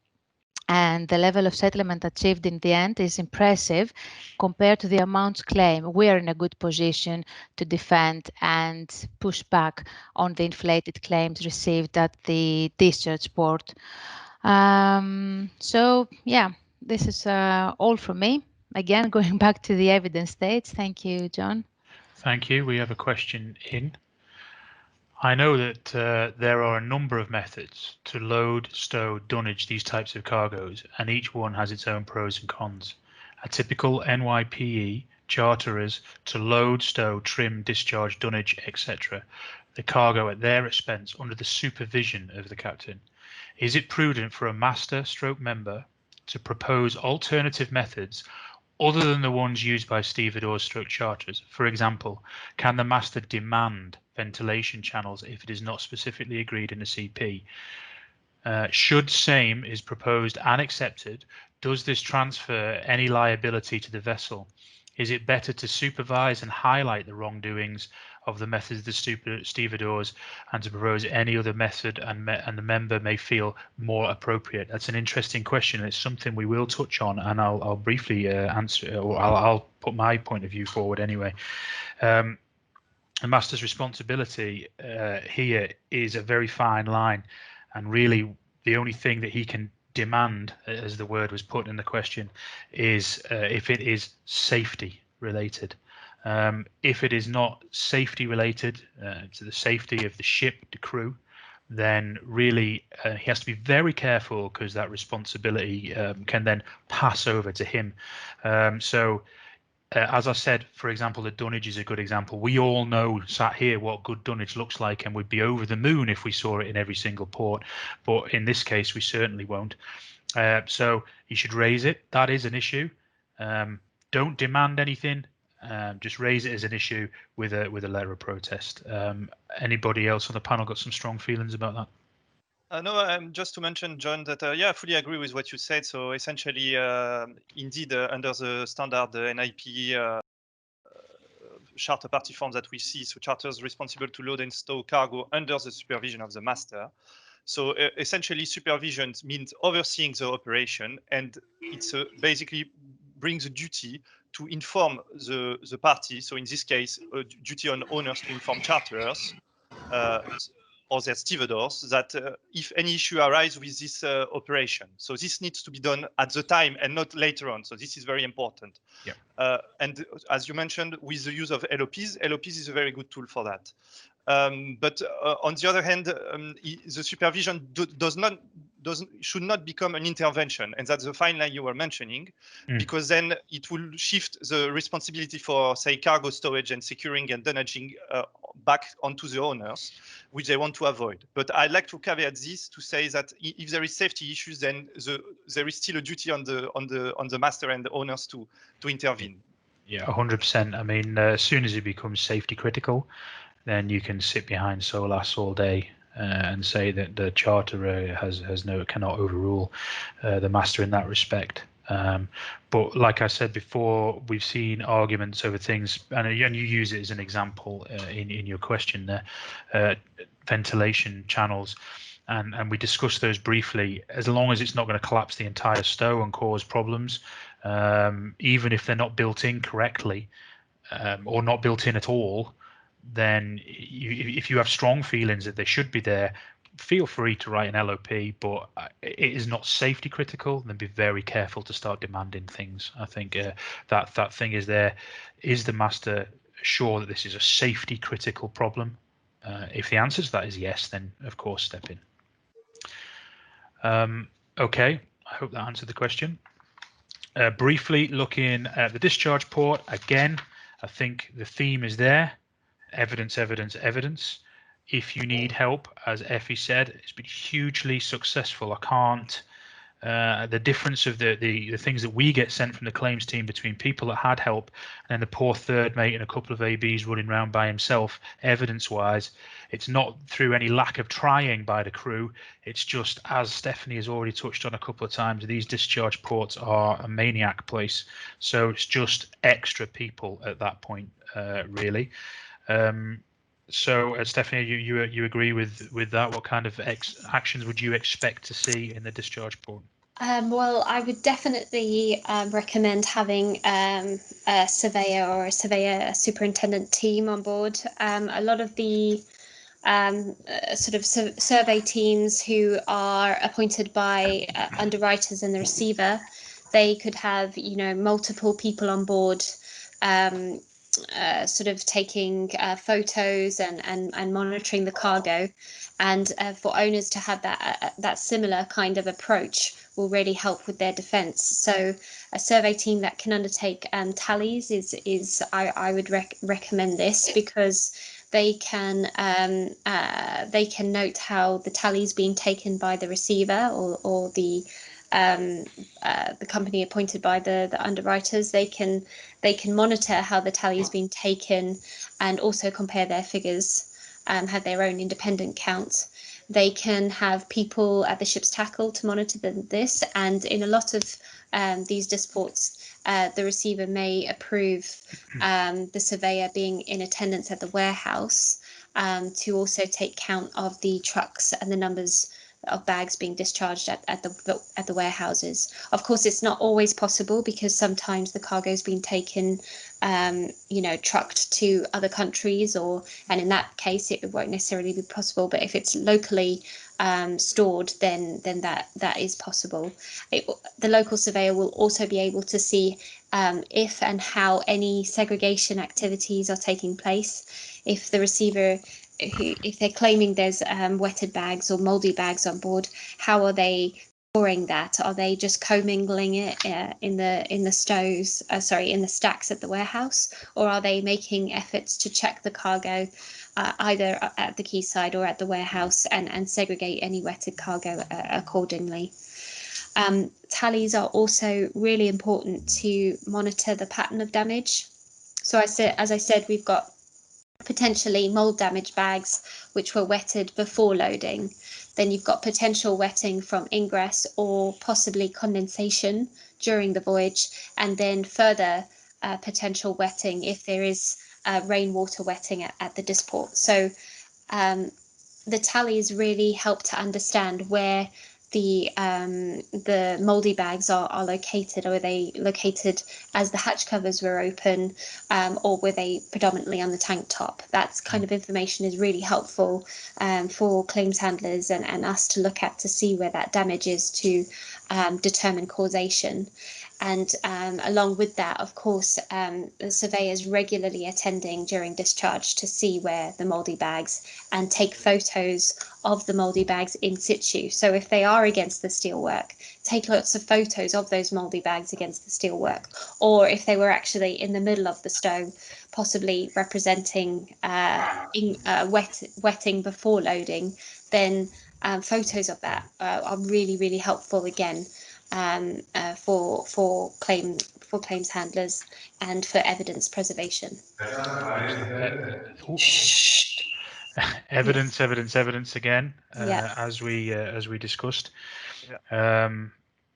and the level of settlement achieved in the end is impressive compared to the amounts claimed. We are in a good position to defend and push back on the inflated claims received at the discharge port. So yeah, this is all from me. Again, going back to the evidence states. Thank you, John. Thank you. We have a question in. I know that there are a number of methods to load, stow, dunnage these types of cargoes, and each one has its own pros and cons. A typical NYPE charterers to load, stow, trim, discharge, dunnage, etc. the cargo at their expense under the supervision of the captain. Is it prudent for a master stroke member to propose alternative methods other than the ones used by stevedores stroke charterers? For example, can the master demand ventilation channels if it is not specifically agreed in the CP? Should same is proposed and accepted, does this transfer any liability to the vessel? Is it better to supervise and highlight the wrongdoings of the methods of the stevedores and to propose any other method and the member may feel more appropriate? That's an interesting question. It's something we will touch on, and I'll briefly answer, or I'll put my point of view forward anyway. The master's responsibility here is a very fine line, and really the only thing that he can demand, as the word was put in the question, is if it is safety related. If it is not safety related to the safety of the ship, the crew, then really he has to be very careful, because that responsibility can then pass over to him. As I said, for example, the dunnage is a good example. We all know, sat here, what good dunnage looks like, and we'd be over the moon if we saw it in every single port. But in this case, we certainly won't. So you should raise it. That is an issue. Don't demand anything. Just raise it as an issue with a letter of protest. Anybody else on the panel got some strong feelings about that? No, just to mention, John, that yeah, I fully agree with what you said. So essentially, indeed, under the standard NIPE charter party forms that we see, so charters responsible to load and stow cargo under the supervision of the master. So essentially, supervision means overseeing the operation, and it's basically brings a duty to inform the party. So in this case, a duty on owners to inform charterers or their stevedores that if any issue arises with this operation. So this needs to be done at the time and not later on. So this is very important. Yeah. And as you mentioned, with the use of LOPs, LOPs is a very good tool for that. But on the other hand, the supervision should not become an intervention, and that's the fine line you were mentioning, because then it will shift the responsibility for, say, cargo storage and securing and dunnaging back onto the owners, which they want to avoid. But I'd like to caveat this to say that if there is safety issues, then there is still a duty on the master and the owners to intervene. Yeah, 100%. I mean, as soon as it becomes safety critical, then you can sit behind SOLAS all day and say that the charterer cannot overrule the master in that respect. But like I said before, we've seen arguments over things, and you use it as an example in your question there, ventilation channels. And we discussed those briefly. As long as it's not going to collapse the entire stow and cause problems, even if they're not built in correctly or not built in at all, then if you have strong feelings that they should be there, feel free to write an LOP, but it is not safety critical, then be very careful to start demanding things. I think that thing is there. Is the master sure that this is a safety critical problem? If the answer to that is yes, then of course step in. Okay, I hope that answered the question. Briefly looking at the discharge port again, I think the theme is there: evidence, evidence, evidence. If you need help, as Effie said, it's been hugely successful. I can't. The difference of the things that we get sent from the claims team between people that had help and then the poor third mate and a couple of ABs running around by himself, evidence-wise, it's not through any lack of trying by the crew. It's just, as Stephanie has already touched on a couple of times, these discharge ports are a maniac place. So it's just extra people at that point, really. So, Stephanie, you agree with that? What kind of actions would you expect to see in the discharge port? Well, I would definitely recommend having a surveyor or a surveyor superintendent team on board. A lot of the sort of survey teams who are appointed by underwriters and the receiver, they could have, you know, multiple people on board, sort of taking photos and monitoring the cargo. And for owners to have that similar kind of approach will really help with their defence. So a survey team that can undertake tallies is I would recommend this, because they can note how the tally is being taken by the receiver or the company appointed by the underwriters. They can monitor how the tally is being taken and also compare their figures, have their own independent count. They can have people at the ship's tackle to monitor this, and in a lot of these disports, the receiver may approve the surveyor being in attendance at the warehouse to also take count of the trucks and the numbers of bags being discharged at the warehouses. Of course, it's not always possible, because sometimes the cargo's been taken, you know, trucked to other countries, and in that case it won't necessarily be possible. But if it's locally stored, then that is possible. The local surveyor will also be able to see if and how any segregation activities are taking place. If the receiver, if they're claiming there's wetted bags or mouldy bags on board, how are they storing that? Are they just commingling it in the stows? In the stacks at the warehouse, or are they making efforts to check the cargo either at the quayside or at the warehouse and segregate any wetted cargo accordingly? Tallies are also really important to monitor the pattern of damage. So as I said, we've got potentially mold damaged bags which were wetted before loading. Then you've got potential wetting from ingress or possibly condensation during the voyage, and then further potential wetting if there is rainwater wetting at the disport. So the tallies really help to understand where the mouldy bags are located. Are they located as the hatch covers were open, or were they predominantly on the tank top? That kind of information is really helpful for claims handlers and us to look at to see where that damage is, to determine causation. And along with that, of course, the surveyors regularly attending during discharge to see where the mouldy bags, and take photos of the mouldy bags in situ. So if they are against the steelwork, take lots of photos of those mouldy bags against the steelwork. Or if they were actually in the middle of the stow, possibly representing wetting before loading, then photos of that are really, really helpful again. For claims handlers and for evidence preservation. Evidence, evidence, evidence again, Yeah. as we discussed. Yeah.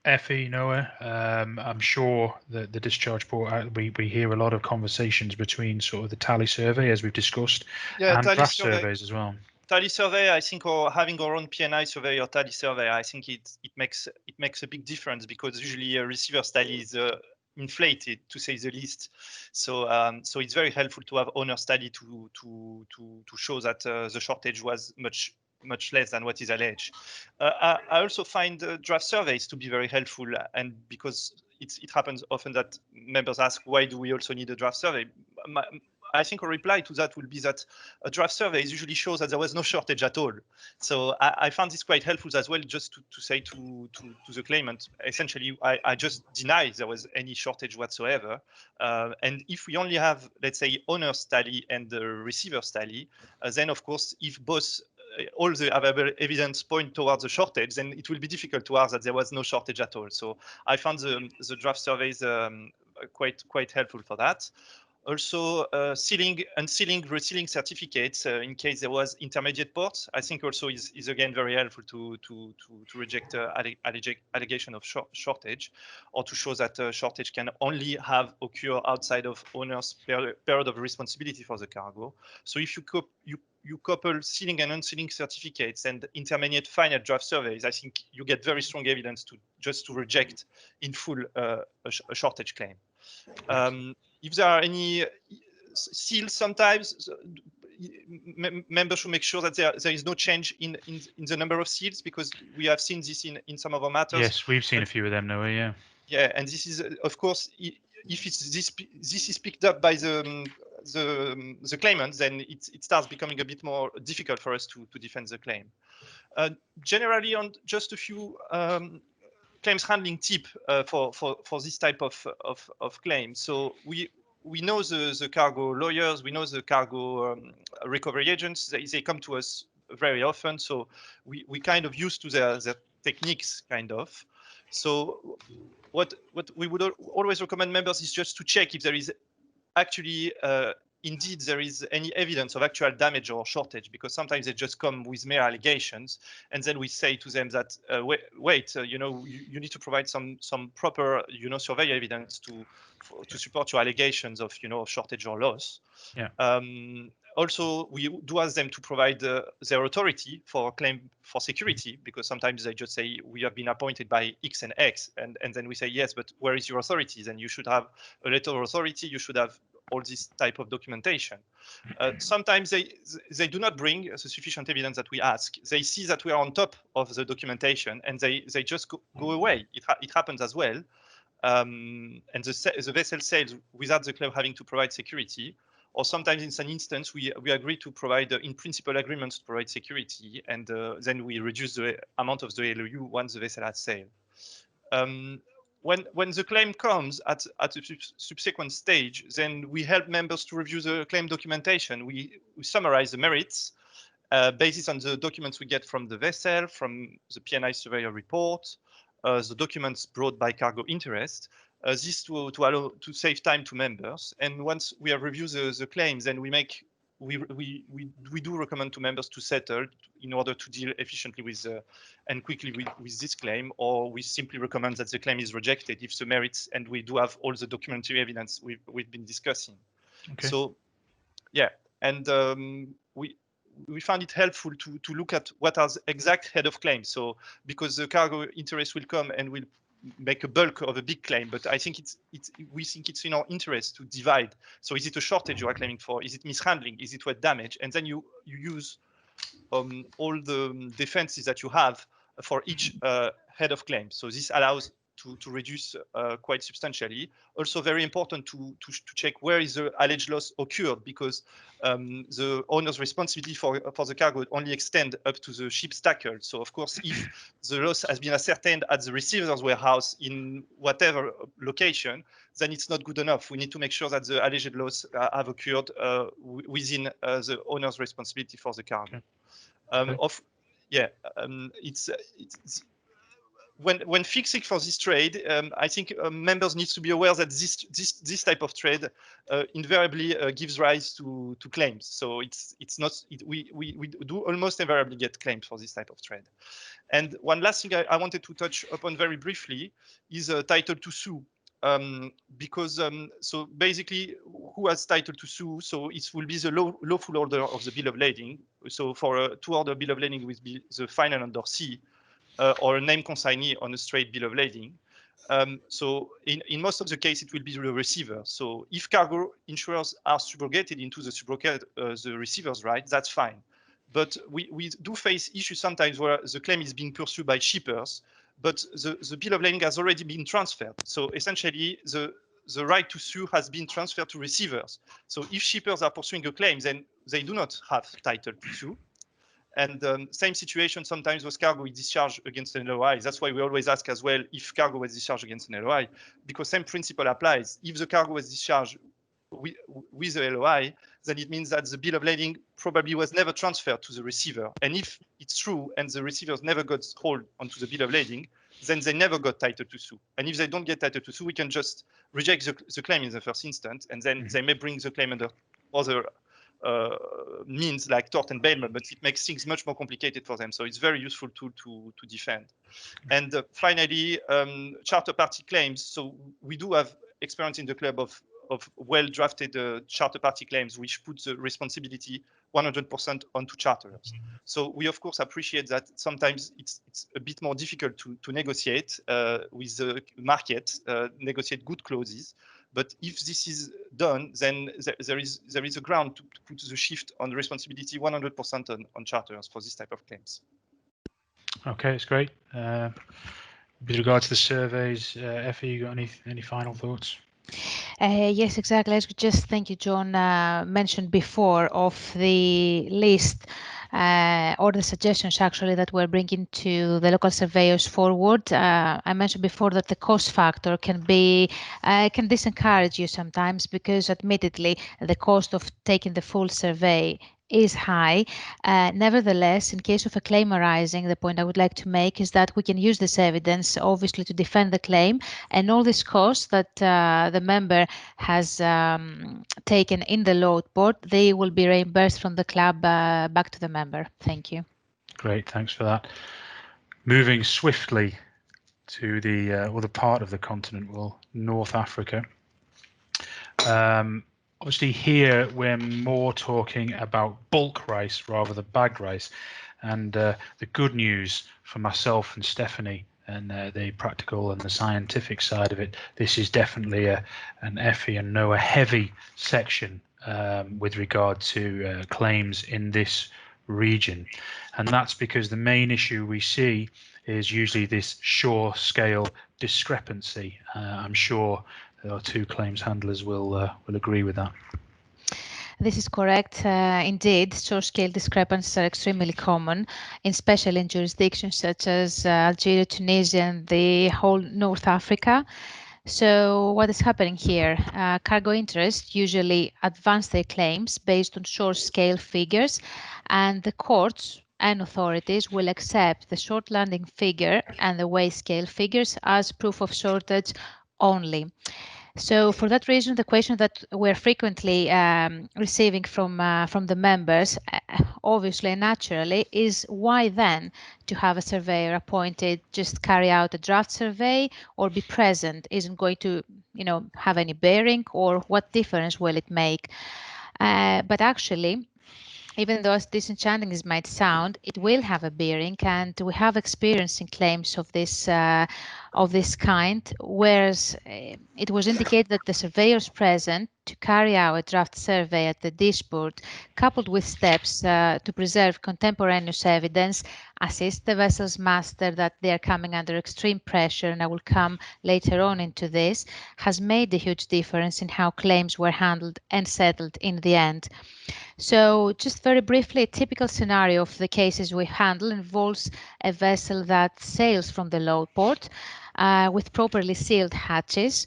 Effie, Noah, I'm sure that the discharge port, we hear a lot of conversations between sort of the tally survey, as we've discussed, and draft surveys as well. Tally survey, I think, or having our own P&I survey or tally survey, I think it makes a big difference, because usually a receiver's tally is inflated, to say the least. So so it's very helpful to have owner's tally to show that the shortage was much less than what is alleged. I also find draft surveys to be very helpful, and because it happens often that members ask, why do we also need a draft survey? I think a reply to that will be that draft surveys usually shows that there was no shortage at all. So I found this quite helpful as well, just to say to the claimant, essentially, I just deny there was any shortage whatsoever. And if we only have, let's say, owner's tally and the receiver's tally, then of course, if both all the available evidence point towards a shortage, then it will be difficult to argue that there was no shortage at all. So I found the draft surveys quite helpful for that. Also, sealing, unsealing, resealing certificates in case there was intermediate ports, I think also is again very helpful to reject allegation of shortage, or to show that shortage can only have occur outside of owner's period of responsibility for the cargo. So if you couple sealing and unsealing certificates and intermediate final draft surveys, I think you get very strong evidence to reject in full a shortage claim. If there are any seals, sometimes members should make sure that there is no change in the number of seals, because we have seen this in some of our matters. Yes, we've seen a few of them, Noah. Yeah. Yeah, and this is of course, if it's this is picked up by the claimant, then it starts becoming a bit more difficult for us to defend the claim. Generally, on just a few claims handling tip for this type of claim. So we know the cargo lawyers, we know the cargo recovery agents. They come to us very often, so we kind of used to their techniques, kind of. So what we would always recommend members is just to check if there is actually indeed there is any evidence of actual damage or shortage, because sometimes they just come with mere allegations, and then we say to them that wait, you know, you need to provide some proper, you know, survey evidence to support your allegations of, you know, shortage or loss. Yeah. Also, we do ask them to provide their authority for claim for security, because sometimes they just say we have been appointed by X and X, and then we say yes, but where is your authority? Then you should have a letter of authority. You should have all this type of documentation. Sometimes they do not bring the sufficient evidence that we ask. They see that we are on top of the documentation, and they just go away. It happens as well, and the vessel sails without the club having to provide security. Or sometimes in some instance, we agree to provide in principle agreements to provide security, and then we reduce the amount of the LOU once the vessel has sailed. When the claim comes at a subsequent stage, then we help members to review the claim documentation. We summarize the merits based on the documents we get from the vessel, from the P&I surveyor report, the documents brought by cargo interest. This to allow to save time to members. And once we have reviewed the claims, then we do recommend to members to settle in order to deal efficiently with and quickly with this claim, or we simply recommend that the claim is rejected if the merits, and we do have all the documentary evidence we've been discussing. Okay. So yeah, and we found it helpful to look at what are the exact head of claims. So because the cargo interest will come and will make a bulk of a big claim, but I think we think it's in our interest to divide. So is it a shortage you are claiming for? Is it mishandling? Is it wet damage? And then you use all the defenses that you have for each head of claim. So this allows to reduce quite substantially. Also very important to check where is the alleged loss occurred, because the owner's responsibility for the cargo only extend up to the ship's tackle. So of course, if the loss has been ascertained at the receiver's warehouse in whatever location, then it's not good enough. We need to make sure that the alleged loss have occurred within the owner's responsibility for the cargo. Okay. It's when fixing for this trade, I think members need to be aware that this type of trade invariably gives rise to claims. So we do almost invariably get claims for this type of trade. And one last thing I wanted to touch upon very briefly is title to sue. Because so basically, who has title to sue? So it will be the lawful order of the bill of lading. So for a two-order bill of lading with the final endorsee, or a name consignee on a straight bill of lading. So in most of the case, it will be the receiver. So if cargo insurers are subrogated into the receiver's right, that's fine. But we do face issues sometimes where the claim is being pursued by shippers, but the bill of lading has already been transferred. So essentially, the right to sue has been transferred to receivers. So if shippers are pursuing a claim, then they do not have title to sue. And same situation sometimes with cargo is discharged against an LOI. That's why we always ask as well if cargo was discharged against an LOI, because same principle applies. If the cargo was discharged with the LOI, then it means that the bill of lading probably was never transferred to the receiver. And if it's true and the receivers never got hold onto the bill of lading, then they never got title to sue. And if they don't get title to sue, we can just reject the claim in the first instance, and then they may bring the claim under other means like tort and bailment, but it makes things much more complicated for them. So it's very useful tool to defend. And finally, charter party claims. So we do have experience in the club of well-drafted charter party claims, which put the responsibility 100% onto charterers. So we, of course, appreciate that sometimes it's a bit more difficult to negotiate with the market, negotiate good clauses. But if this is done, then there is a ground to put the shift on the responsibility 100% on charterers for this type of claims. Okay, it's great. With regard to the surveys, Effie, you got any final thoughts? Yes, exactly. As just thank you, John, mentioned before of the list or the suggestions actually that we're bringing to the local surveyors forward. I mentioned before that the cost factor can disencourage you sometimes because admittedly the cost of taking the full survey is high. Nevertheless, in case of a claim arising, the point I would like to make is that we can use this evidence obviously to defend the claim, and all these costs that the member has taken in the load board, they will be reimbursed from the club back to the member. Thank you. Great, thanks for that. Moving swiftly to the other part of the continent, well, North Africa. Obviously here we're more talking about bulk rice rather than bagged rice, and the good news for myself and Stephanie and the practical and the scientific side of it, this is definitely an Effie and Noah heavy section with regard to claims in this region, and that's because the main issue we see is usually this shore scale discrepancy. I'm sure our two claims handlers will agree with that. This is correct. Indeed, shore scale discrepancies are extremely common, especially in jurisdictions such as Algeria, Tunisia, and the whole North Africa. So what is happening here? Cargo interests usually advance their claims based on shore scale figures, and the courts and authorities will accept the short landing figure and the weigh scale figures as proof of shortage only. So for that reason, the question that we're frequently receiving from the members, obviously and naturally, is why then to have a surveyor appointed just carry out a draft survey or be present isn't going to, have any bearing, or what difference will it make? But actually, even though as disenchanting as might sound, it will have a bearing, and we have experience in claims of this kind, whereas it was indicated that the surveyors present to carry out a draft survey at the Disport, coupled with steps to preserve contemporaneous evidence, assist the vessel's master that they are coming under extreme pressure, and I will come later on into this, has made a huge difference in how claims were handled and settled in the end. So just very briefly, a typical scenario of the cases we handle involves a vessel that sails from the load port with properly sealed hatches.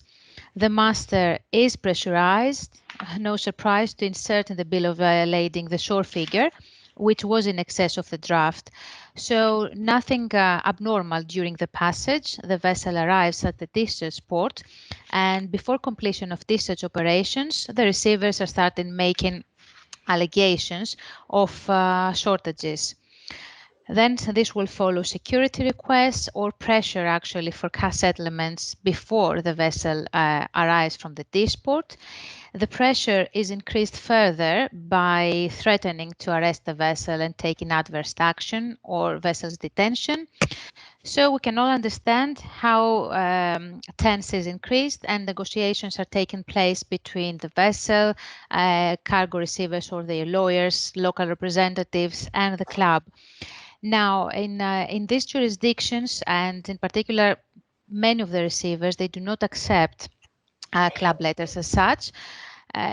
The master is pressurized, no surprise, to insert in the bill of lading the shore figure, which was in excess of the draft. So nothing abnormal during the passage. The vessel arrives at the discharge port, and before completion of discharge operations, the receivers are starting making allegations of shortages. Then this will follow security requests or pressure actually for cash settlements before the vessel arrives from the Disport. The pressure is increased further by threatening to arrest the vessel and taking adverse action or vessel's detention. So we can all understand how tense is increased, and negotiations are taking place between the vessel, cargo receivers or their lawyers, local representatives, and the club. Now, in these jurisdictions, and in particular, many of the receivers, they do not accept club letters as such,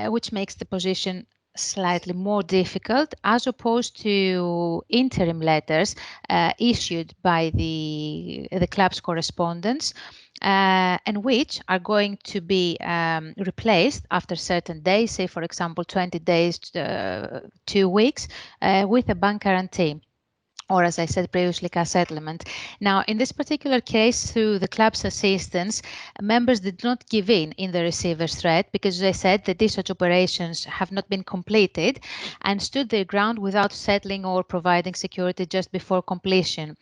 which makes the position slightly more difficult as opposed to interim letters issued by the club's correspondents, and which are going to be replaced after certain days, say for example 20 days, 2 weeks, with a bank guarantee, or as I said previously, cash settlement. Now, in this particular case, through the club's assistance, members did not give in the receiver's threat because, as I said, the discharge operations have not been completed and stood their ground without settling or providing security just before completion.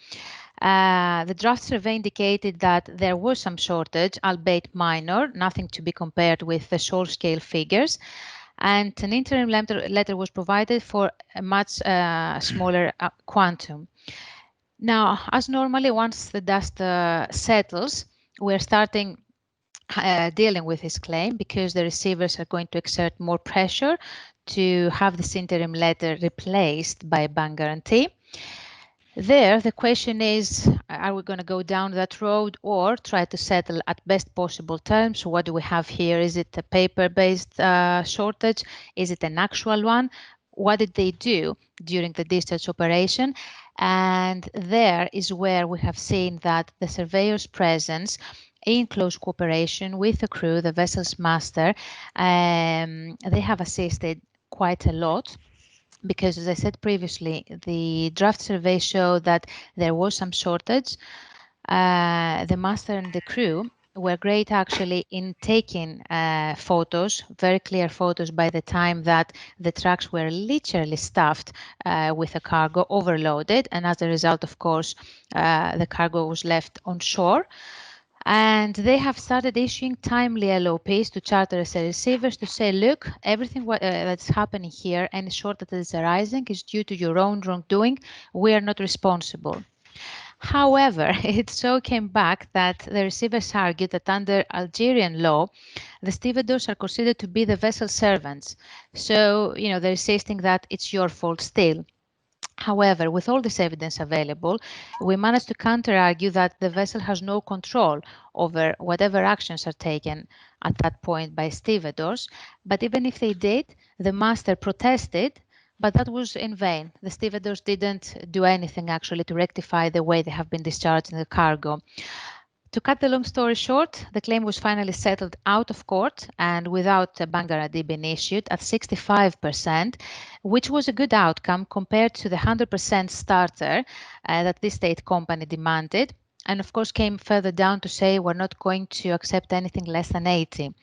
The draft survey indicated that there was some shortage, albeit minor, nothing to be compared with the short scale figures, and an interim letter was provided for a much smaller quantum. Now, as normally, once the dust settles, we're starting dealing with this claim because the receivers are going to exert more pressure to have this interim letter replaced by a bank guarantee. There, the question is, are we going to go down that road or try to settle at best possible terms? What do we have here? Is it a paper-based shortage? Is it an actual one? What did they do during the discharge operation? And there is where we have seen that the surveyor's presence in close cooperation with the crew, the vessel's master, they have assisted quite a lot. Because, as I said previously, the draft survey showed that there was some shortage. The master and the crew were great actually in taking photos, very clear photos, by the time that the trucks were literally stuffed with a cargo, overloaded, and as a result, of course, the cargo was left on shore. And they have started issuing timely LOPs to charterers and receivers to say, look, everything that's happening here, any shortage that is arising is due to your own wrongdoing. We are not responsible. However, it so came back that the receivers argued that under Algerian law, the stevedores are considered to be the vessel servants. So, they're insisting that it's your fault still. However, with all this evidence available, we managed to counter-argue that the vessel has no control over whatever actions are taken at that point by stevedores. But even if they did, the master protested, but that was in vain. The stevedores didn't do anything actually to rectify the way they have been discharging the cargo. To cut the long story short, the claim was finally settled out of court and without a bank guarantee being issued at 65%, which was a good outcome compared to the 100% starter that this state company demanded. And of course, came further down to say we're not going to accept anything less than 80.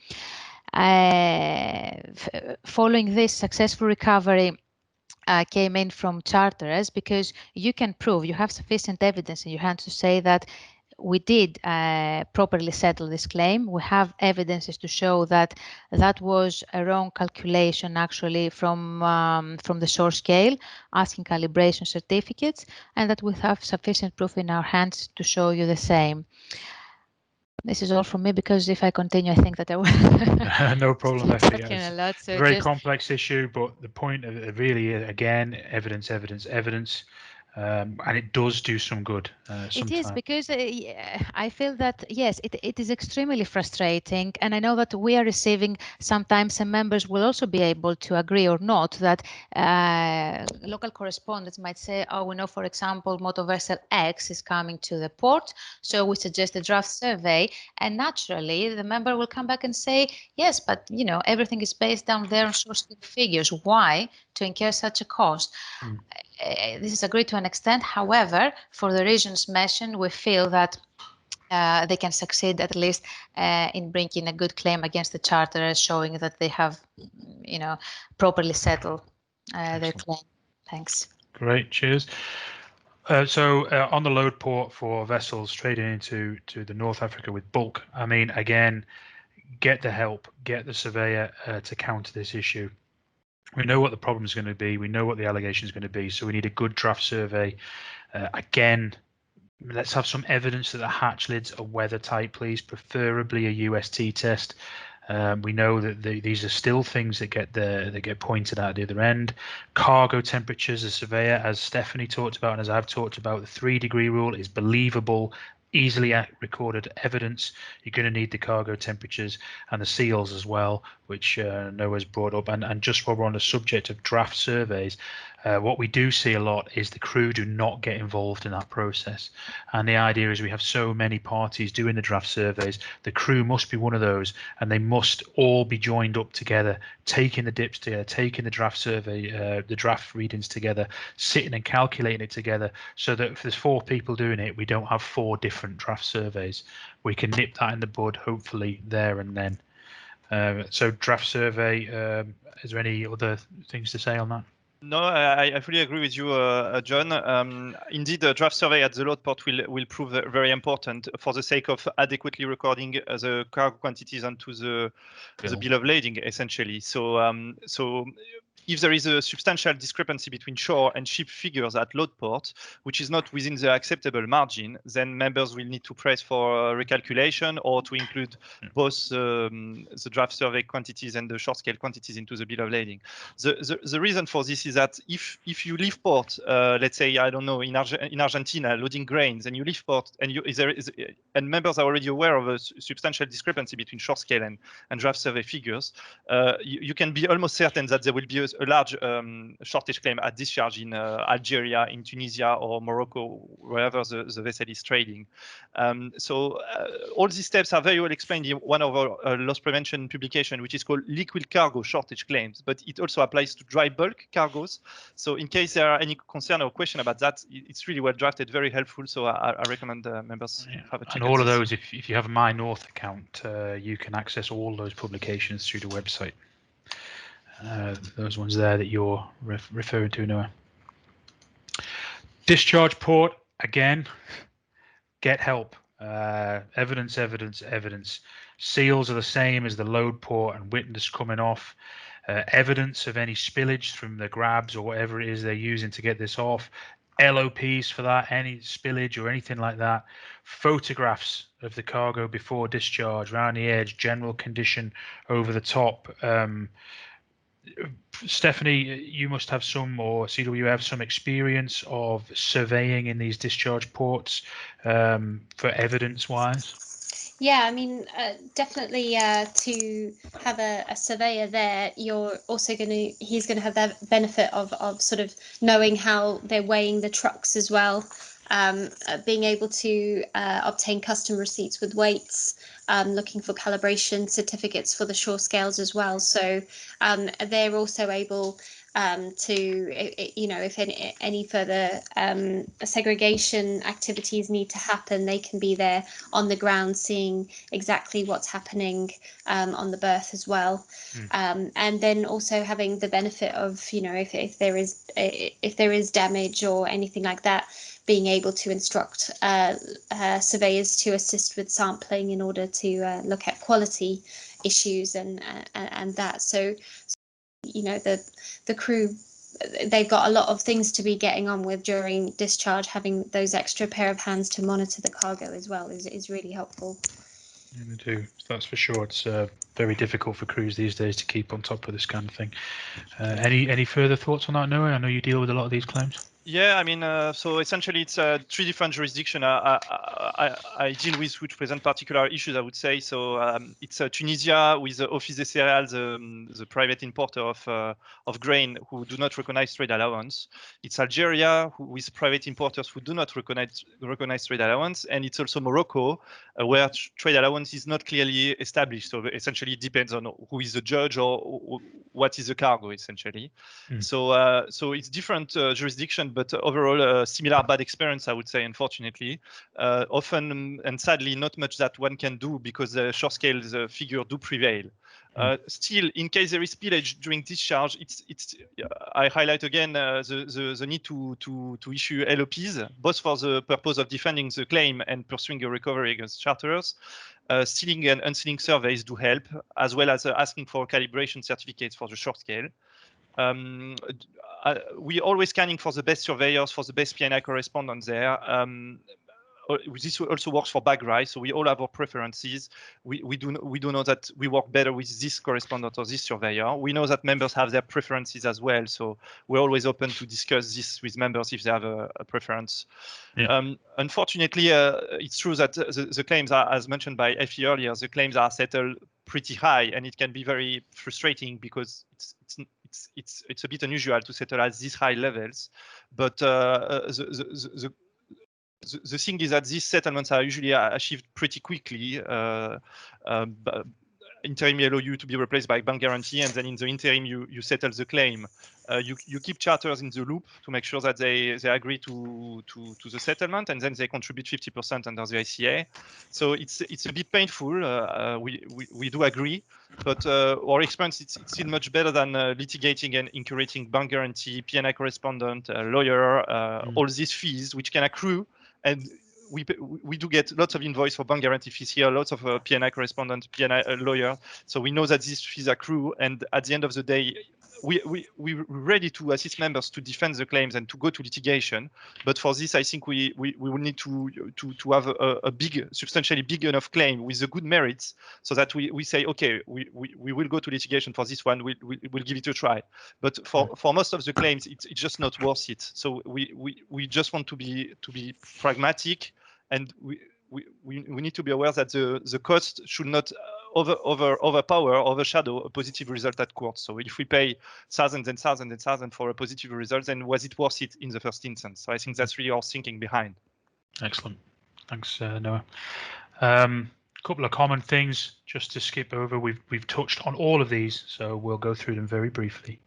Following this successful recovery, came in from charterers because you can prove, you have sufficient evidence in your hands to say that we did properly settle this claim. We have evidences to show that that was a wrong calculation actually from the source scale, asking calibration certificates, and that we have sufficient proof in our hands to show you the same. This is all from me because if I continue, I think that I will. No problem, Effie. Talking a lot, so very just complex issue, but the point of it really is, again, evidence, and it does do some good. It is because I feel that, yes, it is extremely frustrating. And I know that we are receiving sometimes, and members will also be able to agree or not, that local correspondents might say, oh, we know, for example, motor vessel X is coming to the port, so we suggest a draft survey. And naturally, the member will come back and say, yes, but, everything is based down there on source figures. Why to incur such a cost? This is agreed to an extent. However, for the reasons mentioned, we feel that they can succeed at least in bringing a good claim against the charterers, showing that they have, properly settled their claim. Thanks. Great, cheers. So on the load port for vessels trading into the North Africa with bulk, I mean, again, get the help, get the surveyor to counter this issue. We know what the problem is going to be. We know what the allegation is going to be. So we need a good draft survey. Again, let's have some evidence that the hatch lids are weather tight, please, preferably a UST test. We know that these are still things that get pointed out at the other end. Cargo temperatures, the surveyor, as Stephanie talked about and as I've talked about, the 3-degree rule is believable easily recorded evidence. You're going to need the cargo temperatures and the seals as well, which Noah's brought up. And just while we're on the subject of draft surveys, what we do see a lot is the crew do not get involved in that process. And the idea is we have so many parties doing the draft surveys, the crew must be one of those, and they must all be joined up together, taking the dips together, taking the draft survey, the draft readings together, sitting and calculating it together, so that if there's 4 people doing it, we don't have 4 different draft surveys. We can nip that in the bud, hopefully, there and then. So draft survey, is there any other things to say on that? No, I fully agree with you, John. Indeed, a draft survey at the load port will prove very important for the sake of adequately recording the cargo quantities onto the bill of lading, essentially. So if there is a substantial discrepancy between shore and ship figures at load port, which is not within the acceptable margin, then members will need to press for recalculation or to include both the draft survey quantities and the short scale quantities into the bill of lading. The reason for this is that if you leave port, let's say, I don't know, in Argentina, loading grains, and you leave port, and members are already aware of a substantial discrepancy between short scale and draft survey figures, you can be almost certain that there will be a large shortage claim at discharge in Algeria, in Tunisia, or Morocco, wherever the vessel is trading. So all these steps are very well explained in one of our loss prevention publication, which is called Liquid Cargo Shortage Claims, but it also applies to dry bulk cargoes. So in case there are any concern or question about that, it's really well drafted, very helpful. So I recommend members have a check. And all of those, if you have a My North account, you can access all those publications through the website. Those ones there that you're referring to, Noah. Discharge port, again, get help. Evidence, evidence, evidence. Seals are the same as the load port and witness coming off. Evidence of any spillage from the grabs or whatever it is they're using to get this off. LOPs for that, any spillage or anything like that. Photographs of the cargo before discharge, around the edge, general condition over the top. Stephanie, you must have some, or CWF, some experience of surveying in these discharge ports for evidence-wise. Yeah, I mean, definitely to have a surveyor there, you're also he's going to have that benefit of sort of knowing how they're weighing the trucks as well, being able to obtain custom receipts with weights, looking for calibration certificates for the shore scales as well. So they're also able to, you know, if any further segregation activities need to happen, they can be there on the ground seeing exactly what's happening on the berth as well. And then also having the benefit of, you know, if there is damage or anything like that, being able to instruct surveyors to assist with sampling in order to look at quality issues and that. So you know, the crew, they've got a lot of things to be getting on with during discharge. Having those extra pair of hands to monitor the cargo as well is really helpful. Yeah, they do. That's for sure. It's very difficult for crews these days to keep on top of this kind of thing. Any further thoughts on that, Noah? I know you deal with a lot of these claims. Yeah, I mean, so essentially it's 3 different jurisdictions I deal with which present particular issues, I would say. So it's Tunisia with Office des Céréales, the private importer of grain who do not recognize trade allowance. It's Algeria with private importers who do not recognize trade allowance. And it's also Morocco where trade allowance is not clearly established. So essentially it depends on who is the judge or what is the cargo, essentially. So it's different jurisdiction, but overall similar bad experience, I would say, unfortunately. Often and sadly not much that one can do because the short scale figure do prevail. Still, in case there is spillage during discharge, I highlight again the need to issue LOPs, both for the purpose of defending the claim and pursuing a recovery against charterers. Sealing and unsealing surveys do help, as well as asking for calibration certificates for the short scale. We always scanning for the best surveyors, for the best P&I correspondents there. this also works for bag rise. So we all have our preferences. We do know that we work better with this correspondent or this surveyor. We know that members have their preferences as well. So we're always open to discuss this with members if they have a preference. Yeah. Unfortunately, it's true that the claims are, as mentioned by Effie earlier, the claims are settled pretty high, and it can be very frustrating because it's a bit unusual to settle at these high levels. But the thing is that these settlements are usually achieved pretty quickly. Interim allow you to be replaced by bank guarantee, and then in the interim you settle the claim. You keep charters in the loop to make sure that they agree to the settlement, and then they contribute 50% under the ICA. So it's a bit painful. We do agree, but our experience it's still much better than litigating and incurring bank guarantee, PNI correspondent, lawyer, all these fees which can accrue. And we do get lots of invoice for bank guarantee fees here, lots of PNI correspondent, PNI lawyer. So we know that these fees accrue, and at the end of the day, we're ready to assist members to defend the claims and to go to litigation. But for this, I think we will need to have a big, substantially big enough claim with the good merits, so that we say, okay, we will go to litigation for this one. We'll give it a try. But for most of the claims, it's just not worth it. So we just want to be pragmatic, and we need to be aware that the cost should not overshadow a positive result at court. So if we pay thousands and thousands and thousands for a positive result, then was it worth it in the first instance? So I think that's really our thinking behind. Excellent. Thanks, Noah. Couple of common things just to skip over. We've touched on all of these, so we'll go through them very briefly.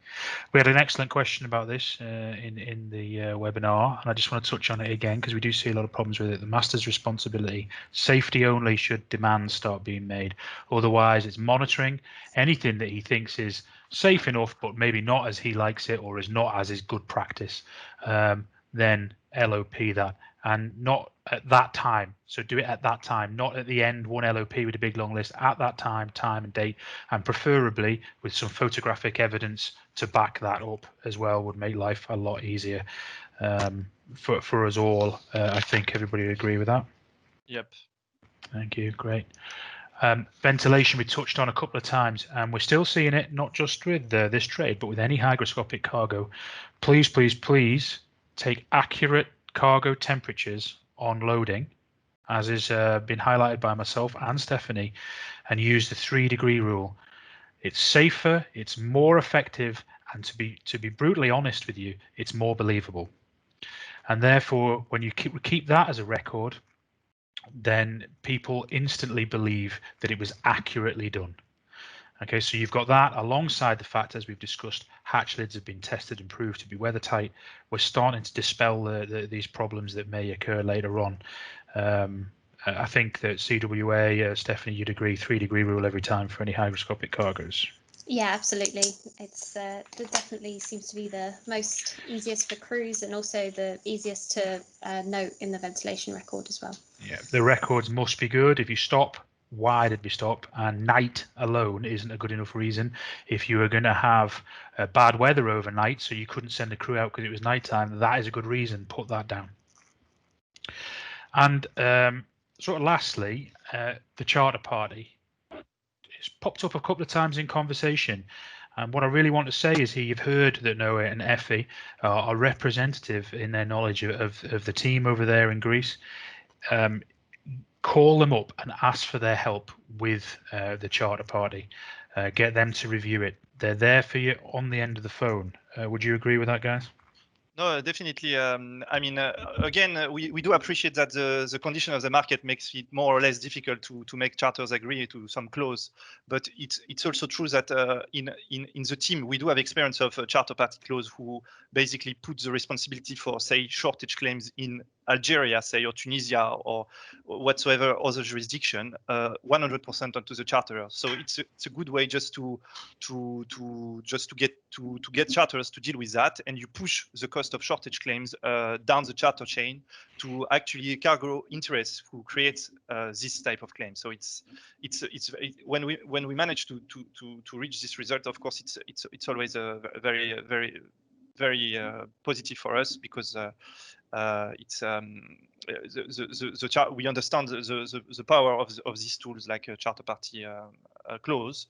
We had an excellent question about this in the webinar, and I just want to touch on it again because we do see a lot of problems with it. The master's responsibility, safety only should demands start being made. Otherwise, it's monitoring anything that he thinks is safe enough, but maybe not as he likes it or is not as is good practice. Then LOP that, and not at that time. So do it at that time, not at the end, one LOP with a big long list, at that time and date, and preferably with some photographic evidence to back that up as well would make life a lot easier for us all. I think everybody would agree with that. Yep. Thank you. Great. Ventilation we touched on a couple of times, and we're still seeing it not just with this trade, but with any hygroscopic cargo. Please, please, please take accurate cargo temperatures on loading, as has been highlighted by myself and Stephanie, and use the 3-degree rule. It's safer, it's more effective, and to be brutally honest with you, it's more believable. And therefore, when you keep that as a record, then people instantly believe that it was accurately done. Okay, so you've got that alongside the fact, as we've discussed, hatch lids have been tested and proved to be weathertight. We're starting to dispel these problems that may occur later on. I think that CWA, Stephanie, you'd agree, 3-degree rule every time for any hygroscopic cargoes. Yeah, absolutely. It's it definitely seems to be the most easiest for crews and also the easiest to note in the ventilation record as well. Yeah, the records must be good. If you stop, why did we stop? And night alone isn't a good enough reason. If you were going to have bad weather overnight, so you couldn't send a crew out because it was nighttime, that is a good reason. Put that down. And sort of lastly, the charter party. It's popped up a couple of times in conversation. And what I really want to say is here you've heard that Noah and Effie are representative in their knowledge of the team over there in Greece. Call them up and ask for their help with the charter party. Get them to review it. They're there for you on the end of the phone. Would you agree with that, guys? No, definitely. I mean, again, we do appreciate that the condition of the market makes it more or less difficult to make charters agree to some clause. But it's also true that in the team, we do have experience of a charter party clause who basically put the responsibility for, say, shortage claims in Algeria, say, or Tunisia, or whatsoever other jurisdiction, 100% onto the charter. So it's a good way just to get charters to deal with that, and you push the cost of shortage claims down the charter chain to actually cargo interests who create this type of claim. So it's when we manage to reach this result, of course, it's always a very positive for us because it's we understand the power of these tools like a charter party clause.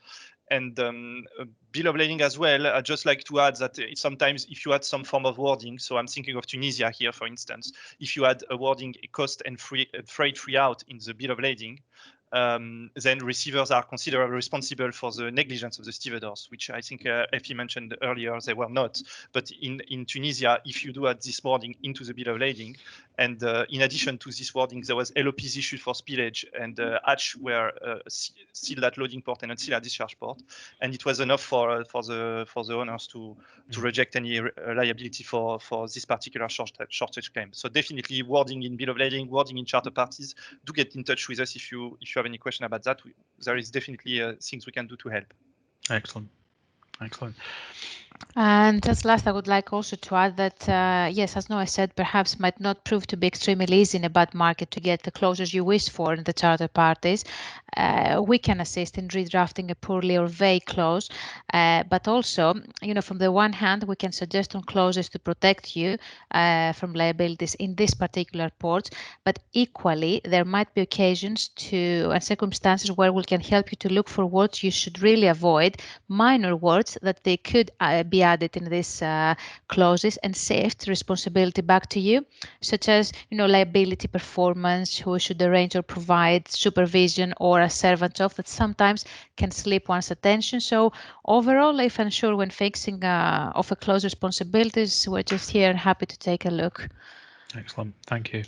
And bill of lading as well. I'd just like to add that sometimes if you add some form of wording, so I'm thinking of Tunisia here, for instance, if you add a wording cost and freight free out in the bill of lading, then receivers are considered responsible for the negligence of the stevedores, which I think Effie mentioned earlier, they were not. But in Tunisia, if you do add this wording into the bill of lading, and in addition to this wording, there was LOPs issued for spillage, and hatch were sealed at loading port and unsealed at discharge port, and it was enough for the owners to reject any liability for this particular shortage claim. So definitely wording in bill of lading, wording in charter parties. Do get in touch with us if you have any question about that. There is definitely things we can do to help. Excellent. Excellent. And just last, I would like also to add that, yes, as Noah said, perhaps might not prove to be extremely easy in a bad market to get the clauses you wish for in the charter parties. We can assist in redrafting a poorly or vague clause, but also, from the one hand, we can suggest on clauses to protect you from liabilities in this particular port, but equally, there might be occasions and circumstances where we can help you to look for words you should really avoid, minor words that they could be added in these clauses and shift responsibility back to you, such as liability performance, who should arrange or provide supervision, or a servant of that sometimes can slip one's attention. So overall, if unsure when fixing of a clause responsibilities, we're just here and happy to take a look. Excellent. Thank you.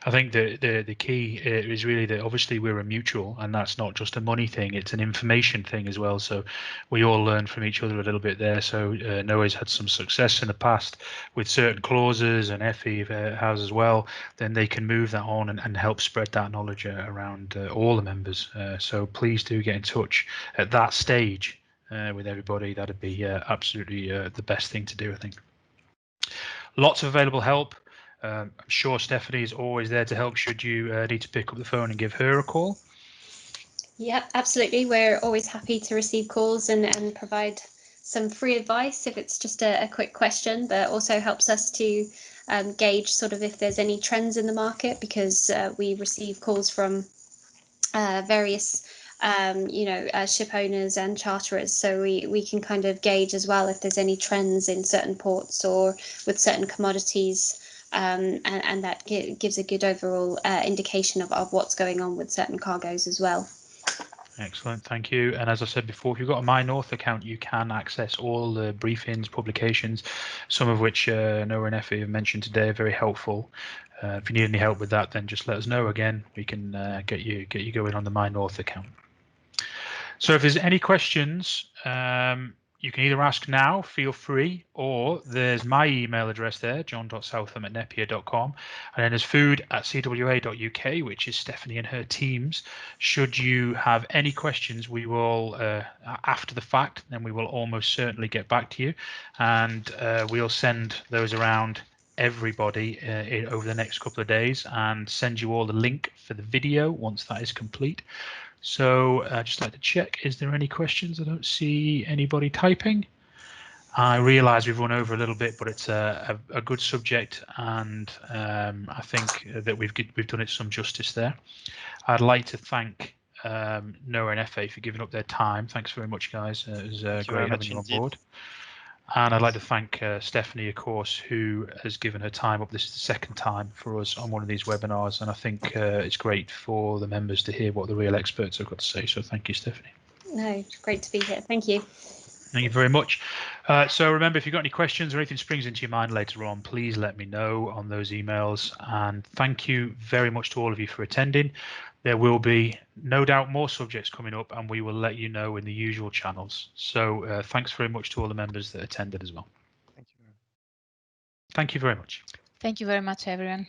I think the key is really that obviously we're a mutual, and that's not just a money thing, it's an information thing as well. So we all learn from each other a little bit there. So Noah's had some success in the past with certain clauses, and Effie has as well. Then they can move that on and help spread that knowledge around all the members. So please do get in touch at that stage with everybody. That'd be absolutely the best thing to do, I think. Lots of available help. I'm sure Stephanie is always there to help should you need to pick up the phone and give her a call. Yeah, absolutely. We're always happy to receive calls and provide some free advice if it's just a quick question, but also helps us to gauge sort of if there's any trends in the market, because we receive calls from various ship owners and charterers, so we can kind of gauge as well if there's any trends in certain ports or with certain commodities. And that gives a good overall indication of what's going on with certain cargoes as well. Excellent, thank you. And as I said before, if you've got a My North account, you can access all the briefings, publications, some of which Noah and Effie have mentioned today, are very helpful. If you need any help with that, then just let us know. Again, we can get you going on the My North account. So if there's any questions, you can either ask now, feel free, or there's my email address there, john.southam@nepier.com, and then there's food@cwa.uk, which is Stephanie and her team's. Should you have any questions, we will, after the fact, then we will almost certainly get back to you, and we'll send those around everybody over the next couple of days and send you all the link for the video once that is complete. So I'd just like to check, is there any questions? I don't see anybody typing. I realise we've run over a little bit, but it's a good subject, and I think that we've done it some justice there. I'd like to thank Noah and Effie for giving up their time. Thanks very much, guys. It was great having you on board. And I'd like to thank Stephanie, of course, who has given her time up. This is the second time for us on one of these webinars, and I think it's great for the members to hear what the real experts have got to say. So thank you, Stephanie. No, great to be here. Thank you. Thank you very much. So remember, if you've got any questions or anything springs into your mind later on, please let me know on those emails. And thank you very much to all of you for attending. There will be no doubt more subjects coming up, and we will let you know in the usual channels. So thanks very much to all the members that attended as well. Thank you. Thank you very much. Thank you very much, everyone.